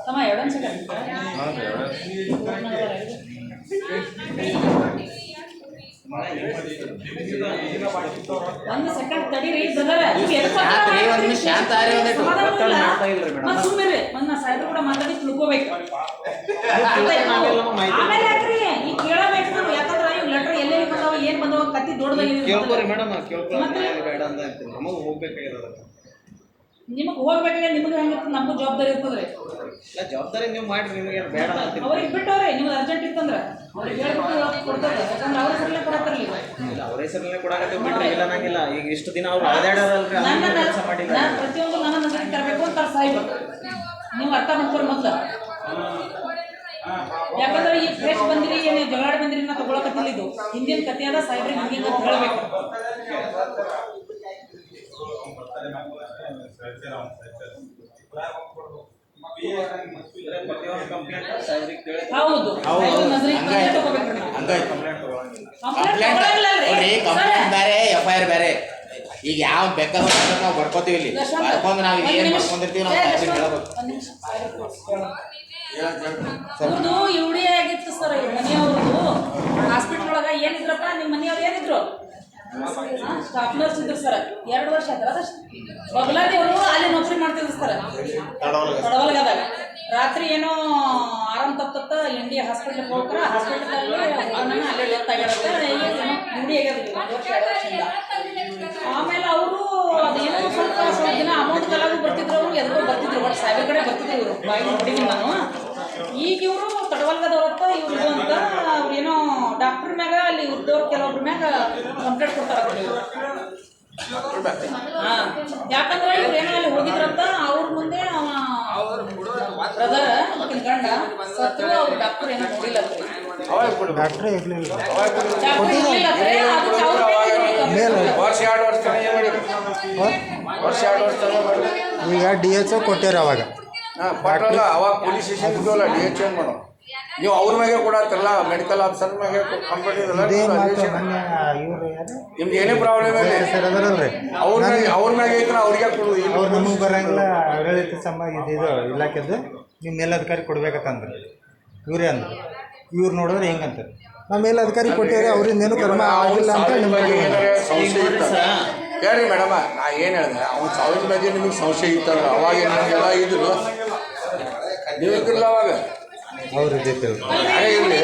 ತಮ್ಮ 2 ಸೆಕೆಂಡ್ ಒಂದು ಸೆಕೆಂಡ್ ತಡೀರಿ ಬ್ರದರ್ ಯಾಕ್ರಿ ಒಂದ್ ನಿಮಿಷ ಶಾಂತ ಆರಿ ಒಂದಿಟ್ಟು ಮತ್ತೆ ಸುಮ್ಮನೆ ಒಂದು ನಾ ಸಾಹೇಬ್ರು ಕೂಡ ಮಾತಾಡಿ ತಿಳ್ಕೋಬೇಕು ಆಮೇಲೆ ಯಾಕ್ರಿ ಈಗ ಕೇಳಬೇಕು ನಾವು ಯಾಕಂದ್ರೆ ಇವ್ ಲೆಟರ್ ಎಲ್ಲೆಲ್ಲಿ ಬಂದಾವ ಏನ್ ಬಂದಾವ ಕತ್ತಿ ಕೇಳ್ಕೊರಿ ಮೇಡಮ್ ಮತ್ತೆ ಬೇಡ ಅಂತ ಹೇಳ್ತೀನಿ ನಮಗೆ ಹೋಗ್ಬೇಕಾಗಿರೋದು ನಿಮಗೆ ಹೋಗ್ಬೇಕಾದ್ರೆ ನಿಮ್ಗೆ ಹೆಂಗಿರ್ತದೆ ನಮಗೂ ಜವಾಬ್ದಾರಿ ಇರ್ತದ್ರಿ ಇಲ್ಲ ಜವಾಬ್ದಾರಿ ನೀವು ಮಾಡ್ರಿ ನಿಮಗೆ ಬೇಡ ಅಂತ ಅವ್ರಿಗೆ ಬಿಟ್ಟವ್ರಿ ನಿಮ್ಗೆ ಅರ್ಜೆಂಟ್ ಇತ್ತಂದ್ರೆ ಅವ್ರಿಗೆ ಹೇಳ್ಬಿಟ್ಟು ಕೊಡ್ತಾರೆ ಯಾಕಂದ್ರೆ ಅವ್ರ ಹೆಸರಲ್ಲೇ ಕೊಡತ್ತಾರಲ್ಲ ಇಲ್ಲ ಅವ್ರ ಹೆಸರಲ್ಲೇ ಕೊಡಕತ್ತೀವಿ ಬಿಡ್ರಿ ಇಲ್ಲ ನಂಗಿಲ್ಲ ಈಗ ಇಷ್ಟು ದಿನ ಅವ್ರು ಅಲ್ದಾಡೋದಲ್ರಿ ಅದನ್ನ ಕೆಲಸ ಮಾಡಿಲ್ಲ ನಾನು ಪ್ರತಿಯೊಂದು ನನ್ನ ನಜರಿಗೆ ತರಬೇಕು ಅಂತ ಸಾಯ್ಬೇಕು ನೀವು ಅರ್ಥ ಮಾಡ್ಕೊರಿ ಮೊದಲು ಯಾಕಂದ್ರೆ ಈ ಫ್ರೆಶ್ ಬಂದಿರಿ ಏನು ಜಗಳ ಬಂದಿರಿ ನಾ ತಗೊಳಕತ್ತಿಲ್ಲ ಇದು ಹಿಂದಿನ ಕಥೆಯಾದ ಸಾಯ್ಬ್ರಿಗೆ ಹಿಂಗೆ ಅಂತ ಹೇಳಬೇಕು ಹೌದು ಕಂಪ್ಲೇಂಟ್ ಬೇರೆ FIR ಬೇರೆ ಈಗ ಯಾವ ಬೇಕಾದ್ರೆ ನಾವು ಬರ್ಕೋತೀವಿ ಇಲ್ಲಿ ಬರ್ಕೊಂಡು ನಾವು ಏನು ಬರ್ಕೊಂಡಿರ್ತೀವಿ ನಾವು ಹೇಳ್ಬೇಕು ಅವ್ರದ್ದು ಇವಡಿ ಆಗಿತ್ತು ಸರ್ ಮನೆಯವ್ರದ್ದು ಹಾಸ್ಪಿಟ್ಲ್ ಒಳಗೆ ಏನಿದ್ರಪ್ಪ ನಿಮ್ಮ ಮನೆಯವ್ರು ಏನಿದ್ರು ಸ್ಟಾಫ್ ನರ್ಸ್ ಇದ್ರು ಸರ್ 2 ವರ್ಷ ಆಯ್ತು ಅದಷ್ಟು ಬಗ್ಲಾದೇವರು ಅಲ್ಲಿ ನೌಕರಿ ಮಾಡ್ತಿದ್ರು ಸರ್ ತಡವಲ್ಗದಾಗ ರಾತ್ರಿ ಏನೋ ಆರಾಮ್ ತಪ್ಪ ಇಂಡಿಯಾ ಹಾಸ್ಪಿಟ್ಲಿಗೆ ಹೋಗ್ತಾರ ಹಾಸ್ಪಿಟಲಲ್ಲಿ ಅಲ್ಲೇ ಡೆತ್ ಆಗಿರುತ್ತೆ ಏನೋ ಇಂಡಿ ಆಗ್ಯದ್ರಿ 1 ವರ್ಷ 2 ವರ್ಷದಿಂದ ಆಮೇಲೆ ಅವರು ಅದೇನೋ ಸ್ವಲ್ಪ ದಿನ ಅಮೌಂಟ್ ಕಲಾಗೂ ಬರ್ತಿದ್ರು ಅವರು ಎದುರು ಬರ್ತಿದ್ರು ಬಟ್ ಸಾಹೇಬ್ರ ಕಡೆ ಬರ್ತಿದ್ರು ಇವರು ಬಾಯಿ ನೋಡಿದ್ದೀನಿ ನಾನು ಈಗ ಇವರು ತಡವಲ್ಗದವ್ರತ್ತ ಇವ್ರು ಅಂತ ಅವ್ರು ಏನೋ ಡಾಕ್ಟರ್ ಮ್ಯಾಗ ಅಲ್ಲಿ ಇದ್ದವ್ರು ಕೆಲವೊಬ್ರ ಮ್ಯಾಗ ಕಂಪ್ಲೇಂಟ್ ಕೊಡ್ತಾರ ಯಾಕಂದ್ರೆ ಇವ್ರು ಏನೋ ಅಲ್ಲಿ ಹೋಗಿದ್ರಂತ ಅವ್ರ ಮುಂದೆ ಬ್ರದರ್ ಗಂಡ ಸತ್ರು ಅವ್ರು ಡಾಕ್ಟರ್ ಏನೋ ನೋಡಿಲ್ಲ ಡಾಕ್ಟ್ರೇ ಇರಲಿಲ್ಲ ಈಗ DHO ಕೊಟ್ಟಾರ ಅವಾಗ ಅವಾಗ ಪೊಲೀಸ್ ಸ್ಟೇಷನ್ ಇದ್ವಲ್ಲ DHO ಏನು ಮಾಡೋ ನೀವು ಅವ್ರ ಮ್ಯಾಗೆ ಕೊಡತ್ತಲ್ಲ ಮೆಡಿಕಲ್ ಆಫೀಸರ್ ಮ್ಯಾಗೆ ಕಂಪ್ಲೇಂಟ್ ಇವರು ನಿಮ್ದು ಏನೇ ಪ್ರಾಬ್ಲಮ್ ಇದೆ ಸರ್ ಅದರಲ್ರಿ ಅವ್ರ ಮ್ಯಾಗೆ ಐತ್ರ ಅವ್ರಿಗೆ ಕೊಡುದು ಅವ್ರು ನಮಗೆ ಬರೋಂಗಿಲ್ಲ ಆಡಳಿತ ಇದು ಇಲಾಖೆದು ನೀವು ಮೇಲಧಿಕಾರಿ ಕೊಡ್ಬೇಕಂತಂದ್ರೆ ಇವರೇ ಅಂದ್ರು ಇವ್ರು ನೋಡಿದ್ರೆ ಹೆಂಗಂತಾರೆ ನಾವು ಮೇಲಧಿಕಾರಿ ಕೊಟ್ಟಿದ್ರೆ ಅವ್ರಿಂದ ಏನು ಕರ್ಮ ಆಗಿಲ್ಲ ಅಂತ ನಿಮಗೆ ಸಂಶಯ ಇತ್ತು ಕೇಳ್ರಿ ಮೇಡಮ ನಾ ಏನು ಹೇಳಿದೆ ಅವ್ನು ಸಾವಿನ ಬಗ್ಗೆ ನಿಮಗೆ ಸಂಶಯ ಇತ್ತಲ್ಲ ಅವಾಗ ನಿಮಗೆಲ್ಲ ಇದ್ರು ನೀವು ಇದ್ರಲ್ಲ ಅವಾಗ ಅವ್ರು ಇದ್ದಿತ್ತು ಯಾರೇ ಇರಲಿ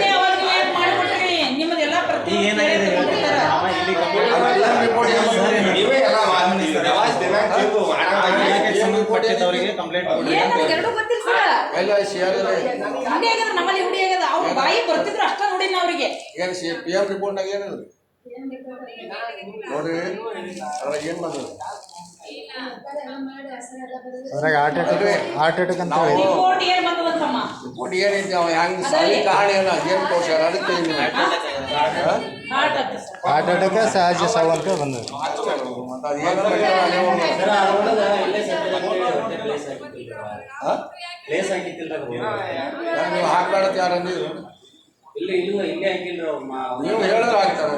ನಿಮ್ಮದೆಲ್ಲ ಪ್ರತಿ ಸಂಬಂಧಪಟ್ಟಿದ್ದವರಿಗೆ ಕಂಪ್ಲೇಂಟ್ ಕೊಡಿ ಎರಡೂ ಗೊತ್ತಿಲ್ಲ ಸರ್ ಎಲ್ಲ ಹುಡಿ ಆಗ್ಯದ ನಮ್ಮಲ್ಲಿ ಹುಡಿ ಆಗ್ಯದ ಅವ್ರ ಬಾಯಿ ಬರ್ತಿದ್ರು ಅಷ್ಟ ನೋಡಿನ ಅವ್ರಿಗೆ ಏನು PM ರಿಪೋರ್ಟ್ನಾಗ ಏನಿದ್ರು ನೋಡ್ರಿ ಅದ್ರಾಗ ಏನು ಬಂದ್ರು ಅದ್ರಾಗ ಹಾರ್ಟ್ ಅಟ್ಯಾಕ್ ಅಂತ ಹೇಳಿ ರಿಪೋರ್ಟ್ ಏನ್ ಬಂದದಂತಮ್ಮ ರಿಪೋರ್ಟ್ ಏನೈತಿ ಅವ ಹೆಂಗೆ ಸಾಲಿ ಕಾರಣ ಏನು ಏನು ತೋರ್ಸ್ಯಾರ ಅದಕ್ಕೆ ಹಾರ್ಟ್ ಅಟ್ಯಾಕ್ ಸಹಜ ಸಾವು ಅಂತ ಬಂದದ್ದು ಮತ್ತು ಅದು ಏನು ನೀವು ಹಾಕ್ಲಾಡತ್ತೆ ಯಾರು ಅಂದಿದ್ರು ನೀವು ಹೇಳಿದ್ರೆ ಆಗ್ತಾರೆ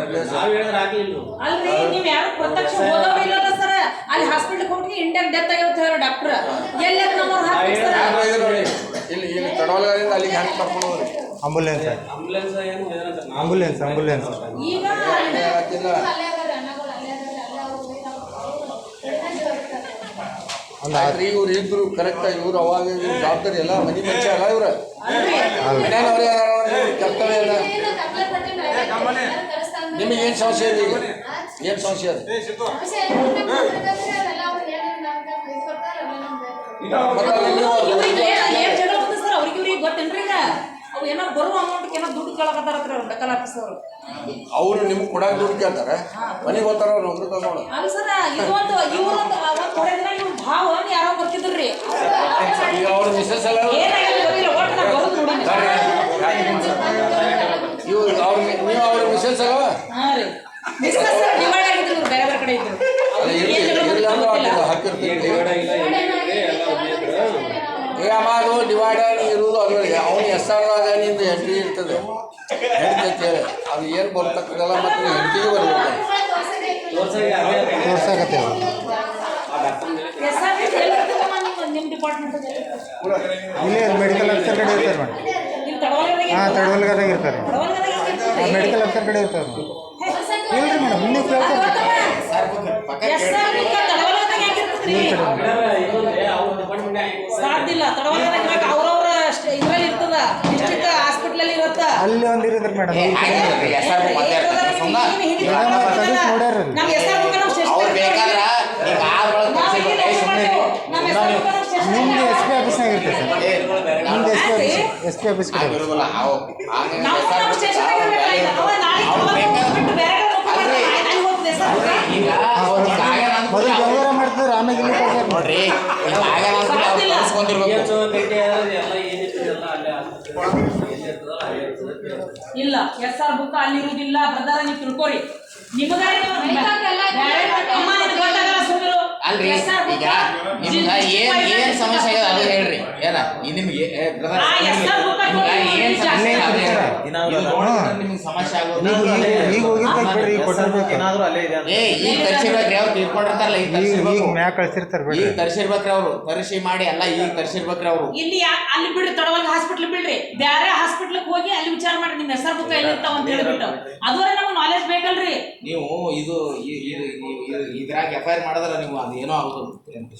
ಅಲ್ರಿ ನೀವ್ ಯಾರು ಪ್ರತ್ಯಕ್ಷ ಹೋದವ್ರು ಇಲ್ಲಲ್ಲ ಸರ್ ಅಲ್ಲಿ ಹಾಸ್ಪಿಟಲ್ ಹೋಗಿ ಇಂಡಿಯನ್ ಡೆತ್ ಆಗಿರುತ್ತೆ ಹೇಳೋ ಡಾಕ್ಟರ್ ಎಲ್ಲ ನಮ್ಮವ್ರು ಹಾಕ್ತಾರೆ ಇಲ್ಲಿ ಇಲ್ಲಿ ತಡವಲ್ಗಾರಿಂದ ಅಲ್ಲಿಗೆ ಹೆಂಗೆ ಕರ್ಕೊಂಡು ಹೋಗ್ರಿ ಆಂಬುಲೆನ್ಸ್ ಈಗ ಹೇಳತ್ತಿಲ್ಲ ಆಯ್ತು ಇವ್ರು ಇದ್ರು ಕರೆಕ್ಟಾಗಿ ಇವ್ರು ಅವಾಗ ಜವಾಬ್ದಾರಿ ಎಲ್ಲ ಮನೆ ಮನುಷ್ಯ ಅಲ್ಲ ಇವ್ರು ಮನೆಯವ್ರೇ ಕರ್ತವ್ಯ ಇಲ್ಲ ನಿಮಗೆ ಏನು ಸಮಸ್ಯೆ ಇದೆ ಈಗ ಏನು ಸಮಸ್ಯೆ ಅದು ಏನ್ ಜಗಳ ಬಂದ ಸರ್ ಅವ್ರಿಗೆ ಇವ್ರಿಗೆ ಗೊತ್ತೇನ್ರಿ ಈಗ ಅವು ಏನೋ ಬರುವ ಅಮೌಂಟ್ಗೆ ಏನೋ ದುಡ್ಡು ಕೇಳಕತ್ತಾರತ್ರ ಅವ್ರು ಮೆಡಿಕಲ್ ಆಫೀಸ್ ಅವರು ಅವರು ನಿಮ್ಗೆ ಕೊಡಕ್ಕೆ ದುಡ್ಡು ಕೇಳ್ತಾರೆ ಮನೆಗೆ ಹೋಗ್ತಾರ ಅವ್ರು ನೌಕರಿ ತಗೊಂಡು ಅಲ್ಲ ಸರ್ ಇವೊಂದು ಇವ್ರೊಂದು ಥೋಡೆ ದಿನ ಇವ್ರ ಭಾವ ಯಾರೋ ಬರ್ತಿದ್ರಿ ಈಗ ಅವ್ರ ಮಿಸ್ಸಸ್ ಎಲ್ಲ ಏನಾಗಿದೆ ಗೊತ್ತಿಲ್ಲ ಒಟ್ಟು ನಾ ಬರೋದು ನೋಡಿ ಇವ್ರು ಅವ್ರ ನೀವು ಅವ್ರ ಮಿಸ್ಸಸ್ ಅಲ್ವಾ ಹಾ ರೀ ಬಿಸ್ನೆಸ್ ಡಿವೈಡ್ ಆಗಿದ್ರು ಇವ್ರು ಬೇರೆ ಬೇರೆ ಕಡೆ ಇದ್ರು ಏ ಅಮ್ಮ ಅದು ಡಿವೈಡರ್ ಇರುವುದು ಅದ್ರೊಳಗೆ ಅವ್ನು SRದಾಗ ನಿಂದು ಎಂಟ್ರಿ ಇರ್ತದೆ ನಡೀತೈತೆ ಅದು ಏನು ಬರ್ತಕ್ಕಲ್ಲ ಮತ್ತು ಹೆಂಡತಿಗೆ ಬರ್ಬೇಕು ತೋರ್ಸಾಕತ್ತೆ ನಿಮ್ಮ ಡಿಪಾರ್ಟ್ಮೆಂಟ್ ಇಲ್ಲಿ ಮೆಡಿಕಲ್ ಆಫೀಸರ್ ಕಡೆ ಇರ್ತಾರೆ ಮೇಡಮ್ ಇಲ್ಲಿ ತಡವಲ್ಗದಾಗ ಹಾಂ ತಡವಲ್ಗದಾಗ ಇರ್ತಾರೆ ತಡವಲ್ಗದಾಗ ಮೆಡಿಕಲ್ ಆಫೀಸರ್ ಕಡೆ ಇರ್ತಾರೆ ಇಲ್ರಿ ಮೇಡಮ್ ನೀವು ಕೇಳ್ತಾರೆ ಸಾಧ್ಯ ಇಲ್ಲ ತಡವಲ್ದಾಗ ಅವ್ರವ್ರ ಇದ್ರಲ್ಲಿ ಇರ್ತದ ಡಿಸ್ಟ್ರಿಕ್ಟ್ ಹಾಸ್ಪಿಟ್ಲಲ್ಲಿ ಇರುತ್ತ ಅಲ್ಲಿ ಒಂದು ಇರಿದ್ರಿ ಮೇಡಮ್ ನಮ್ಮ ಹೆಸರು ಅವ್ರು ಬೇಕಾದ್ರ ಈಗ ನಿಮ್ದು ಎಸ್ ಪಿ ಆಫೀಸ್ನಾಗ ಇರ್ತದೆ ಸರ್ ನಿಮ್ದು ಎಸ್ ಪಿ ಆಫೀಸ್ ಕಡೆ ಇರೋದಿಲ್ಲ ಮೊದಲು ವ್ಯವಹಾರ ಮಾಡ್ತಿದ್ರೆ ಆಮೇಲೆ ಇಲ್ಲಿ ಕಳ್ಸ್ಯಾರ ನೋಡ್ರಿ ಕರ್ಸ್ಕೊಂಡಿರ್ಬೇಕು ಇಲ್ಲ SR ಬುಕ್ ಅಲ್ಲಿ ಇರುವುದಿಲ್ಲ ಬ್ರದರ್ ನೀವು ತಿಳ್ಕೊರಿ ನಿಮಗಾರೆ ಅಲ್ರಿ ಈಗ ನಿಮ್ಗೆ ಏನ್ ಸಮಸ್ಯೆ ಆಗ್ಯದ ಅದು ಹೇಳ್ರಿ ಏನ ನಿಮ್ಗೆ ಏನ್ ಸಮಸ್ಯೆ ನಿಮ್ಗೆ ಸಮಸ್ಯೆ ಆಗೋದು ಈಗ ಹೋಗಿರ್ತಾರೆ ಬಿಡ್ರಿ ಈಗ ಕೊಟ್ಟಿರ್ಬೇಕು ಏನಾದರೂ ಅಲ್ಲೇ ಇದೆ ಏ ಈಗ ತರ್ಸಿರ್ಬೇಕ್ರಿ ಅವ್ರು ತೀರ್ಕೊಂಡಿರ್ತಾರಲ್ಲ ಈಗ ಈಗ ಮ್ಯಾಗ ಕಳ್ಸಿರ್ತಾರೆ ಬಿಡ್ರಿ ಈಗ ತರ್ಸಿರ್ಬೇಕ್ರಿ ಅವ್ರು ತರಿಸಿ ಮಾಡಿ ಎಲ್ಲ ಈಗ ತರ್ಸಿರ್ಬೇಕ್ರಿ ಅವ್ರು ಇಲ್ಲಿ ಅಲ್ಲಿ ಬಿಡ್ರಿ ತಡವಲ್ಗ ಹಾಸ್ಪಿಟ್ಲ್ ಬಿಡ್ರಿ ಬೇರೆ ಹಾಸ್ಪಿಟ್ಲಿಗೆ ಹೋಗಿ ಅಲ್ಲಿ ವಿಚಾರ ಮಾಡಿ ನಿಮ್ಮ ಹೆಸರು ಬುಕ್ ಎಲ್ಲಿರ್ತಾವ ಅಂತ ಹೇಳ್ಬಿಟ್ಟು ಅದುವರೆ ನಮಗೆ ನಾಲೆಜ್ ಬೇಕಲ್ರಿ ನೀವು ಇದು ಇದ್ರಾಗ FIR ಮಾಡಿದ್ರೆ ನೀವು ಅದು ಏನೋ ಆಗೋದು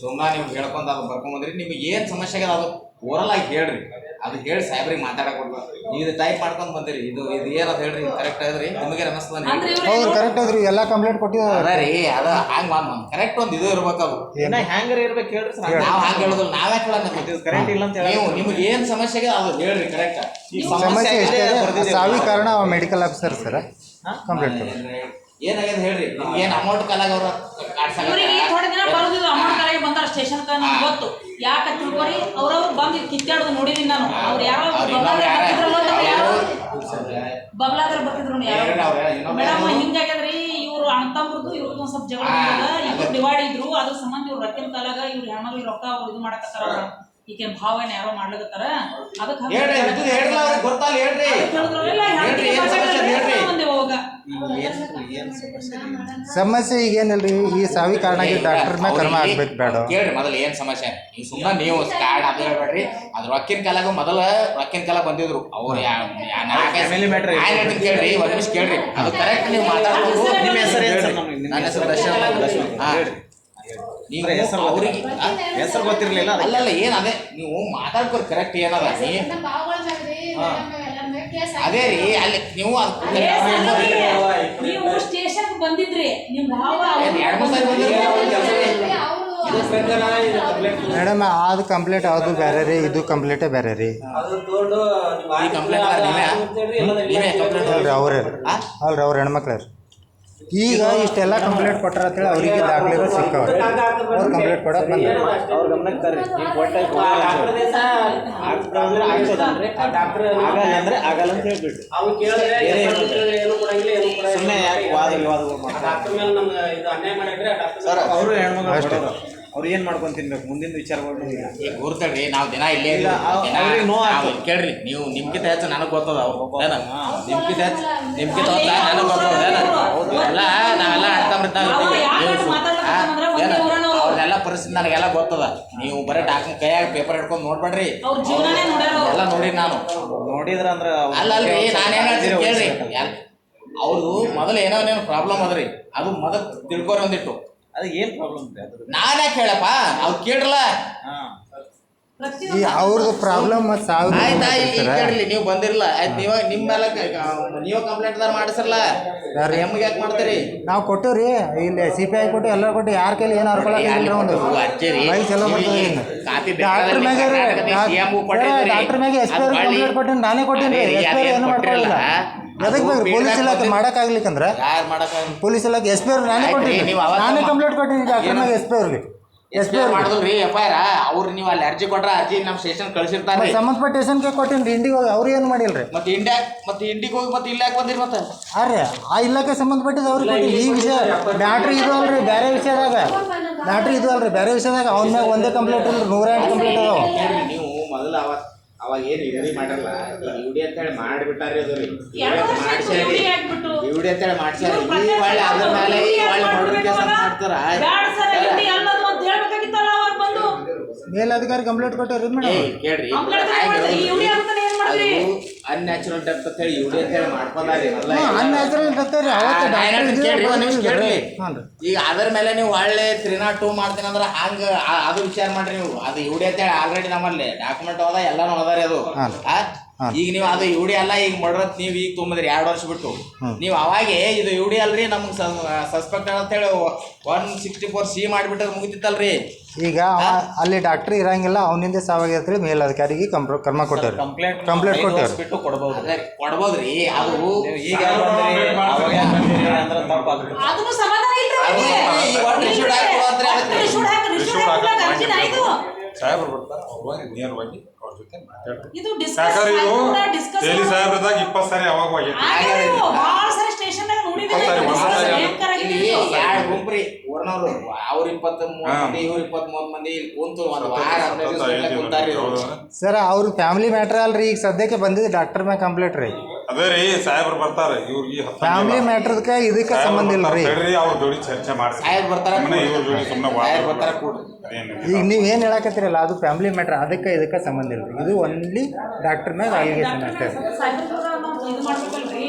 ಸುಮ್ಮನೆ ನೀವು ಹೇಳ್ಕೊಂಡ್ ಅದು ಬರ್ಕೊಂಬಂದ್ರಿ ನಿಮ್ಗೆ ಏನು ಸಮಸ್ಯೆ ಆಗ್ಯದ ಅದು ಓರಲ್ ಆಗಿ ಹೇಳ್ರಿ ಅದು ಹೇಳಿ ಸಾಹೇಬ್ರಿಗೆ ಮಾತಾಡಕ್ ಇದು ಟೈಪ್ ಮಾಡ್ಕೊಂಡ್ ಬಂದಿರಿ ಇದು ಏನಂತ ಹೇಳ್ರಿ ಕರೆಕ್ಟ್ ಅದ್ರಿ ನಿಮಗೆ ಅನಿಸ್ತದ ಹೌದು ಕರೆಕ್ಟ್ ಅದ್ರಿ ಎಲ್ಲ ಕಂಪ್ಲೇಂಟ್ ಕೊಟ್ಟಿದ್ದಾರೆ ಅದ ರೀ ಅದು ಹಂಗೆ ಕರೆಕ್ಟ್ ಒಂದು ಇದು ಇರ್ಬೇಕು ಅದು ಏನ ಹ್ಯಾಂಗರ್ ಇರ್ಬೇಕು ಹೇಳ್ರಿ ಸರ್ ನಾವು ಹಂಗೆ ಹೇಳೋದಿಲ್ಲ ನಾವೇ ಕೇಳೋಣ ಕರೆಂಟ್ ಇಲ್ಲ ಅಂತ ನೀವು ನಿಮ್ಗೆ ಏನು ಸಮಸ್ಯೆ ಆಗ್ಯದ ಅದು ಹೇಳ್ರಿ ಕರೆಕ್ಟ್ ಸಮಸ್ಯೆ ಎಷ್ಟೇ ಸಾವಿ ಕಾರಣ ಮೆಡಿಕಲ್ ಆಫೀಸರ್ ಸರ್ ಕಂಪ್ಲೇಂಟ್ ಕೊಡಿ ಏನಾಗ್ಯದ ಹೇಳ್ರಿ ನಿಮ್ಗೆ ಏನು ಅಮೌಂಟ್ ಕಾಲಾಗ ಅವ್ರ ಇವ್ರಿಗೆ ಥೋಡೆ ದಿನ ಬರೋದಿಲ್ಲ ಅಮೌಂಟ್ ಕರೆಗೆ ಬಂದಾರ ಸ್ಟೇಷನ್ ನಮ್ಗೆ ಗೊತ್ತು ಯಾಕೆ ತಿಳ್ಕೊರಿ ಅವ್ರವ್ರು ಬಂದು ಕಿತ್ತಾಡೋದು ನೋಡಿದೀನಿ ನಾನು ಅವ್ರು ಯಾರೋ ಬಬ್ಲಾದ್ರ ಬರ್ತಿದ್ರು ಯಾರೋ ಮೇಡಮ್ ಹಿಂಗಾಗ್ಯದ್ರಿ ಇವ್ರು ಅಣ್ತಂಬ್ರದ್ದು ಇವ್ರದ್ದು ಒಂದ್ ಸ್ವಲ್ಪ ಜಗಳ ಇವ್ರು ಡಿವೈಡ್ ಇದ್ರು ಅದ್ರ ಸಂಬಂಧ ಇವ್ರು ರೊಕ್ಕಿನ ಕಾಲಾಗ ಇವ್ರು ಹೆಣ್ಮಗ್ಳು ರೊಕ್ಕ ಅವ್ರು ಇದು ಮಾಡಕತ್ತಾರ ಈಕೆ ಭಾವನ ಯಾರೋ ಮಾಡ್ಲಕತ್ತಾರ ಅದಕ್ಕೆ ಸಮಸ್ಯೆ ಈಗ ಏನಿಲ್ರಿ ಈ ಸಾವಿ ಕಾರಣ ಡಾಕ್ಟರ್ ಮ್ಯಾಗ ಕ್ರಮ ಆಗ್ಬೇಕು ಬೇಡ ಕೇಳ್ರಿ ಮೊದಲು ಏನ್ ಸಮಸ್ಯೆ ಈಗ ಸುಮ್ಮನೆ ನೀವು ಕಾರ್ಡ್ ಅದು ಹೇಳ್ಬೇಡ್ರಿ ಅದ್ ರೊಕ್ಕಿನ ಕಾಲಾಗ ಮೊದಲ ರೊಕ್ಕಿನ ಕಾಲ ಬಂದಿದ್ರು ಅವ್ರು ಕೇಳ್ರಿ ಒಂದ್ ನಿಮಿಷ ಕೇಳ್ರಿ ಅದು ಕರೆಕ್ಟ್ ನೀವು ಮಾತಾಡ್ಬೋದು ನಿಮ್ಮ ಹೆಸರು ಏನು ಸರ್ ನನ್ನ ಹೆಸರು ದರ್ಶನ್ ನೀವು ಅವ್ರಿಗೆ ಹೆಸರು ಗೊತ್ತಿರ್ಲಿಲ್ಲ ಅಲ್ಲಲ್ಲ ಏನ್ ಅದೇ ನೀವು ಮಾತಾಡ್ಕೊರಿ ಕರೆಕ್ಟ್ ಏನದ ಅದೇ ರೀ ಅಲ್ಲಿ ನೀವು ನೀವು ಸ್ಟೇಷನ್ ಬಂದಿದ್ರಿ ನಿಮ್ ಭಾವ ಮೇಡಮ್ ಅದು ಕಂಪ್ಲೇಂಟ್ ಅದು ಬೇರೆ ರೀ ಇದು ಕಂಪ್ಲೇಂಟೇ ಬೇರೆ ರೀ ಅಲ್ರಿ ಅವ್ರೇ ಅಲ್ರಿ ಅವ್ರ ಹೆಣ್ಮಕ್ಳು ರೀ ಈಗ ಇಷ್ಟೆಲ್ಲ ಕಂಪ್ಲೇಂಟ್ ಕೊಟ್ಟಾರ ಅಂತೇಳಿ ಅವರಿಗೆ ದಾಖಲೆಗಳು ಸಿಕ್ಕವ್ರಿ ಅವ್ರು ಕಂಪ್ಲೇಂಟ್ ಕೊಡೋಕೆ ಬಂದ ಅವ್ರ ಗಮನಕ್ಕೆ ತರ್ರಿ ಆಗಲ್ಲ ಅಂದ್ರೆ ಆಗಲ್ಲ ಅಂತ ಹೇಳ್ಬಿಟ್ಟು ಸುಮ್ಮನೆ ಯಾಕೆ ವಾದ ವಿವಾದಗಳು ಮಾಡ್ತಾರೆ ಸರ್ ಅವರು ಹೆಣ್ಮಕ್ಳು ಅವ್ರು ಏನ್ ಮಾಡ್ಕೊಂಡ್ ತಿನ್ಬೇಕು ಮುಂದಿನ ವಿಚಾರಗಳು ಈಗ ಗುರ್ತಳ್ರಿ ನಾವು ದಿನ ಇಲ್ಲೇ ಕೇಳ್ರಿ ನೀವು ನಿಮ್ಗಿಂತ ಹೆಚ್ಚು ನನಗೆ ಗೊತ್ತದ ಅವ್ರು ನಿಮ್ಗಿಂತ ಹೆಚ್ಚು ನನಗೆ ಗೊತ್ತದ ಎಲ್ಲ ನಾವೆಲ್ಲ ಅವ್ರದೆಲ್ಲ ಪರಿಸ್ಥಿತಿ ನನಗೆಲ್ಲ ಗೊತ್ತದ ನೀವು ಬರೀ ಡಾಕ್ಟರ್ ಕೈಯಾಗ ಪೇಪರ್ ಹಿಡ್ಕೊಂಡು ನೋಡ್ಬೇಡ್ರಿ ಎಲ್ಲ ನೋಡಿ ನಾನು ನೋಡಿದ್ರ ಅಂದ್ರ ಅಲ್ಲಲ್ರಿ ನಾನೇನು ಹೇಳ್ತೀನಿ ಕೇಳ್ರಿ ಅವ್ರದ್ದು ಮೊದಲು ಏನೋ ಪ್ರಾಬ್ಲಮ್ ಅದ್ರಿ ಅದು ಮೊದಲು ತಿಳ್ಕೊರಿ ಒಂದಿಟ್ಟು ಅದು ಏನ್ ಪ್ರಾಬ್ಲಮ್ ರೀ ಅದು ನಾನು ಯಾಕೆ ಹೇಳಪ್ಪ ಅವ್ರು ಕೇಳ್ರಲ್ಲ ಅವ್ರದ್ದು ಪ್ರಾಬ್ಲಮ್ ಆಯ್ತಾ ಕೇಳ್ರಿ ನೀವು ಬಂದಿರಲ್ಲ ಆಯ್ತು ನೀವು ನಿಮ್ಮೆಲ್ಲ ನೀವು ಕಂಪ್ಲೇಂಟ್ ಮಾಡಿಸಿರಲ್ಲ ಎಮ್ಗೆ ಯಾಕೆ ಮಾಡ್ತೀರಿ ನಾವು ಕೊಟ್ಟಿವ್ರಿ ಇಲ್ಲಿ CPI ಕೊಟ್ಟು ಎಲ್ಲ ಕೊಟ್ಟು ಯಾರ ಕೈಲಿ ಏನು ಹರ್ಕೊಳಕ್ಕಾಗಿಲ್ಲ ಒಂದು ಬೈ ಚಲೋ ಬರ್ತದೆ ಡಾಕ್ಟರ್ ಮ್ಯಾಗೆ ಡಾಕ್ಟರ್ ಮ್ಯಾಗೆ SP ಕಂಪ್ಲೇಂಟ್ ಕೊಟ್ಟಿನಿ ನಾನೇ ಕೊಟ್ಟಿನಿ SP ಏನು ಮಾಡ್ಕೊಳ್ಳಿಲ್ಲ ಎದಕ್ಕೆ ಬೇಕು ಪೊಲೀಸ್ ಇಲಾಖೆ ಮಾಡೋಕ್ಕಾಗ್ಲಿಕ್ಕಂದ್ರೆ ಯಾರು ಮಾಡೋಕ್ಕಾಗಲ್ಲ ಪೊಲೀಸ್ ಇಲಾಖೆ SP ಅವ್ರಿಗೆ ನಾನೇ ಕೊಟ್ಟಿನಿ ನಾನೇ ಕಂಪ್ಲೇಂಟ್ ಕೊಟ್ಟಿನಿ ಡಾಕ್ಟರ್ ಮ್ಯಾಗೆ SP ಅವ್ರಿಗೆ ಮಾಡಿದ್ರಿ FIR ಅವ್ರು ನೀವು ಅಲ್ಲಿ ಅರ್ಜಿ ಕೊಟ್ರ ಅರ್ಜಿ ನಮ್ಮ ಸ್ಟೇಷನ್ ಕಳ್ಸಿರ್ತಾರೆ ಸಂಬಂಧಪಟ್ಟ ಸ್ಟೇಷನ್ಗೆ ಕೊಟ್ಟಿನಿ ಇಂಡಿಗೆ ಹೋಗಿ ಅವ್ರು ಏನು ಮಾಡಿಲ್ರಿ ಮತ್ತೆ ಇಂಡಿಗೆ ಹೋಗಿ ಮತ್ತೆ ಇಲ್ಲಿ ಯಾಕೆ ಬಂದಿರಿ ಮತ್ತೆ ಅರೆ ಆ ಇಲಾಖೆ ಸಂಬಂಧಪಟ್ಟಿದ್ದು ಅವ್ರಿಗೆ ಕೊಟ್ಟಿನಿ ಈ ವಿಷಯ ಬ್ಯಾಟ್ರಿ ಇದು ಅಲ್ರಿ ಬೇರೆ ವಿಷಯದಾಗ ಬ್ಯಾಟ್ರಿ ಇದು ಅಲ್ರಿ ಬೇರೆ ವಿಷಯದಾಗ ಅವನ ಮ್ಯಾಗ ಒಂದೇ ಕಂಪ್ಲೇಂಟ್ ಇಲ್ರಿ 108 ಕಂಪ್ಲೇಂಟ್ ಅದಾವ ನೀವು ಮೊದಲು ಅವಾಗ ಏನು ಯುಡಿ ಮಾಡಿರಲ್ಲ ಯುಡಿ ಅಂತ ಹೇಳಿ ಮಾಡಿಬಿಟ್ಟಾರಿ ಅದು ರೀ ಯುಡಿ ಅಂತ ಹೇಳಿ ಮಾಡ್ಸ್ಯಾರ ಒಳ್ಳೆ ಅದ್ರ ಮೇಲೆ ಒಳ್ಳೆ ಮರ್ಡರ್ ಕೇಸ್ ಅಂತ ಮಾಡ್ತಾರ ಮೇಲಧಿಕಾರಿ ಕಂಪ್ಲೇಂಟ್ ಕೊಟ್ಟವ್ರಿ ಮೇಡಮ್ ಕೇಳ್ರಿ ಮಾಡ್ರಿ ಅನ್ಯಾಚುರಲ್ ಡೆತ್ ಅಂತ ಹೇಳಿ ಯುಡಿ ಅಂತ ಹೇಳಿ ಮಾಡ್ಕೊಂಡಾರಿ ಅನ್ಯಾಚುರಲ್ ಇರ್ತೈತೆ ಅವತ್ತು ಡಾಕ್ಟರ್ ಹಾಂ ರೀ ಈಗ ಅದ್ರ ಮೇಲೆ ನೀವು ಒಳ್ಳೆ 302 ಮಾಡ್ತೀನಿ ಅಂದ್ರೆ ಹಂಗ ಅದು ವಿಚಾರ ಮಾಡ್ರಿ ನೀವು ಅದು ಯುಡಿ ಅಂತ ಹೇಳಿ ಆಲ್ರೆಡಿ ನಮ್ಮಲ್ಲಿ ಡಾಕ್ಯುಮೆಂಟ್ ಅದ ಎಲ್ಲಾನು ಅದಾರಿ ಅದು ಈಗ ನೀವು ಅದು ಯುಡಿ ಅಲ್ಲ ಈಗ ಮಾಡ್ರತ್ ನೀವು ಈಗ ತುಂಬಿದ್ರಿ 2 ವರ್ಷ ಬಿಟ್ಟು ನೀವು ಅವಾಗೆ ಇದು ಯುಡಿ ಅಲ್ರಿ ನಮ್ಗೆ ಸಸ್ಪೆಕ್ಟ್ ಅಂತ ಹೇಳಿ 164C ಮಾಡಿಬಿಟ್ರೆ ಮುಗಿತಿತ್ತಲ್ರಿ ಈಗ ಅಲ್ಲಿ ಡಾಕ್ಟರ್ ಇರಂಗಿಲ್ಲ ಅವನಿಂದ ಸಾವಾಗೈತ್ರಿ ಮೇಲಧಿಕಾರಿಗೆ ಕ್ರಮ ಕೊಟ್ಟಾರೆ ಕಂಪ್ಲೇಂಟ್ ಕೊಟ್ಟಾರೆ ಬಿಟ್ಟು ಕೊಡ್ಬೋದು ಕೊಡ್ಬೋದ್ರಿ ಅದು ಈಗ ಅಂದ್ರೆ ತಪ್ಪಾಗುತ್ತೆ. ಅದನ್ನು ಸಮಾಧಾನ ಇಲ್ರಿ ಸಾಹೇಬ್ರು ಬರ್ತಾರೆ ಅವ್ರು ನೇರವಾಗಿ ಅವ್ರ ಜೊತೆ ಮಾತಾಡ್ತಾರೆ. ಇದು ಯಾಕಂದ್ರೆ ಇದು ಡೈಲಿ ಸಾಹೇಬ್ರದಾಗ 20 ಸಾರಿ ಅವಾಗ ಹೋಗೈತಿ. ಭಾಳ ಸರಿ ಸ್ಟೇಷನ್ದಾಗ ನೋಡಿದ್ದೀವಿ. ಭಯಂಕರ ಆಗಿದೆ ಇದು. ಎರಡು ಗುಂಪ್ರಿ ಊರ್ನವ್ರು ಅವ್ರ 20-30 ಮಂದಿ ಇವ್ರ 20-30 ಮಂದಿ ಇಲ್ಲಿ ಕುಂತು ಒಂದು ವಾರ 15 ದಿವಸ ಕುಂತಾರಿ ಸರ್ ಅವ್ರ ಫ್ಯಾಮಿಲಿ ಮ್ಯಾಟ್ರ್ ಅಲ್ರಿ ಈಗ ಸದ್ಯಕ್ಕೆ ಬಂದಿದ್ದು ಡಾಕ್ಟರ್ ಮ್ಯಾಗ ಕಂಪ್ಲೇಂಟ್ ರೀ ಅದೇ ರೀ ಸಾಹೇಬ್ರು ಬರ್ತಾರೆ ಇವ್ರಿಗೆ ಫ್ಯಾಮಿಲಿ ಮ್ಯಾಟ್ರದಕ್ಕೆ ಇದಕ್ಕೆ ಸಂಬಂಧ ಇಲ್ಲ ರೀ ಅವ್ರ ಜೋಡಿ ಚರ್ಚೆ ಮಾಡಿ ಸಾಹೇಬ್ ಬರ್ತಾರ ಇವ್ರ ಜೋಡಿ ಸುಮ್ಮನೆ ಸಾಹೇಬ್ ಬರ್ತಾರ ಕೂಡ ಈಗ ನೀವು ಏನು ಹೇಳಕತ್ತೀರಲ್ಲ ಅದು ಫ್ಯಾಮಿಲಿ ಮ್ಯಾಟ್ರ್ ಅದಕ್ಕೆ ಇದಕ್ಕೆ ಸಂಬಂಧ ಇಲ್ಲ ರೀ ಇದು ಓನ್ಲಿ ಡಾಕ್ಟರ್ ಮ್ಯಾಗ ಅಲಿಗೇಷನ್ ಅಷ್ಟೇ ಇದು ಮಾಡ್ಬೇಕಲ್ರಿ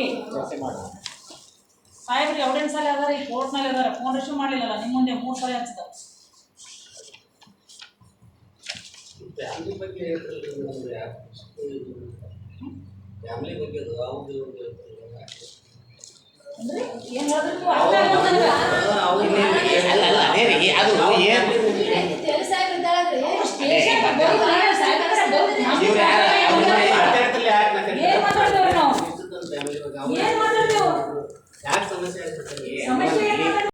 ಸಾಹೇಬ್ರಿ ಎವಿಡೆನ್ಸ್ ಅಲ್ಲಿ ಅದಾರ ಈ ಕೋರ್ಟ್ನಲ್ಲಿ ಅದಾರ ಫೋನ್ ರಿಸೀವ್ ಮಾಡಲಿಲ್ಲ ನಿಮ್ಮ ಮುಂದೆ 3 ಸಲ ಹಚ್ಚಿದ ಏನ್ ಹೇಳಿದ್ರು ಅರ್ಥ ಆಗಲ್ಲ ನನಗೆ. ಅಲ್ಲ ಅದೇ ರೀ ಅದು ಏನು ಸ್ಟೇಷನ್ ಬಂದ್ರಿ ಸಾಹೇಬ್ರ ಬಂದ್ರಿ ಇವ್ರು ಯಾರು ಏನ್ ಮಾತಾಡ್ತೇವ್ರಿ ನಾವು ಏನ್ ಮಾತಾಡ್ತೇವೆ ಸಮಸ್ಯೆ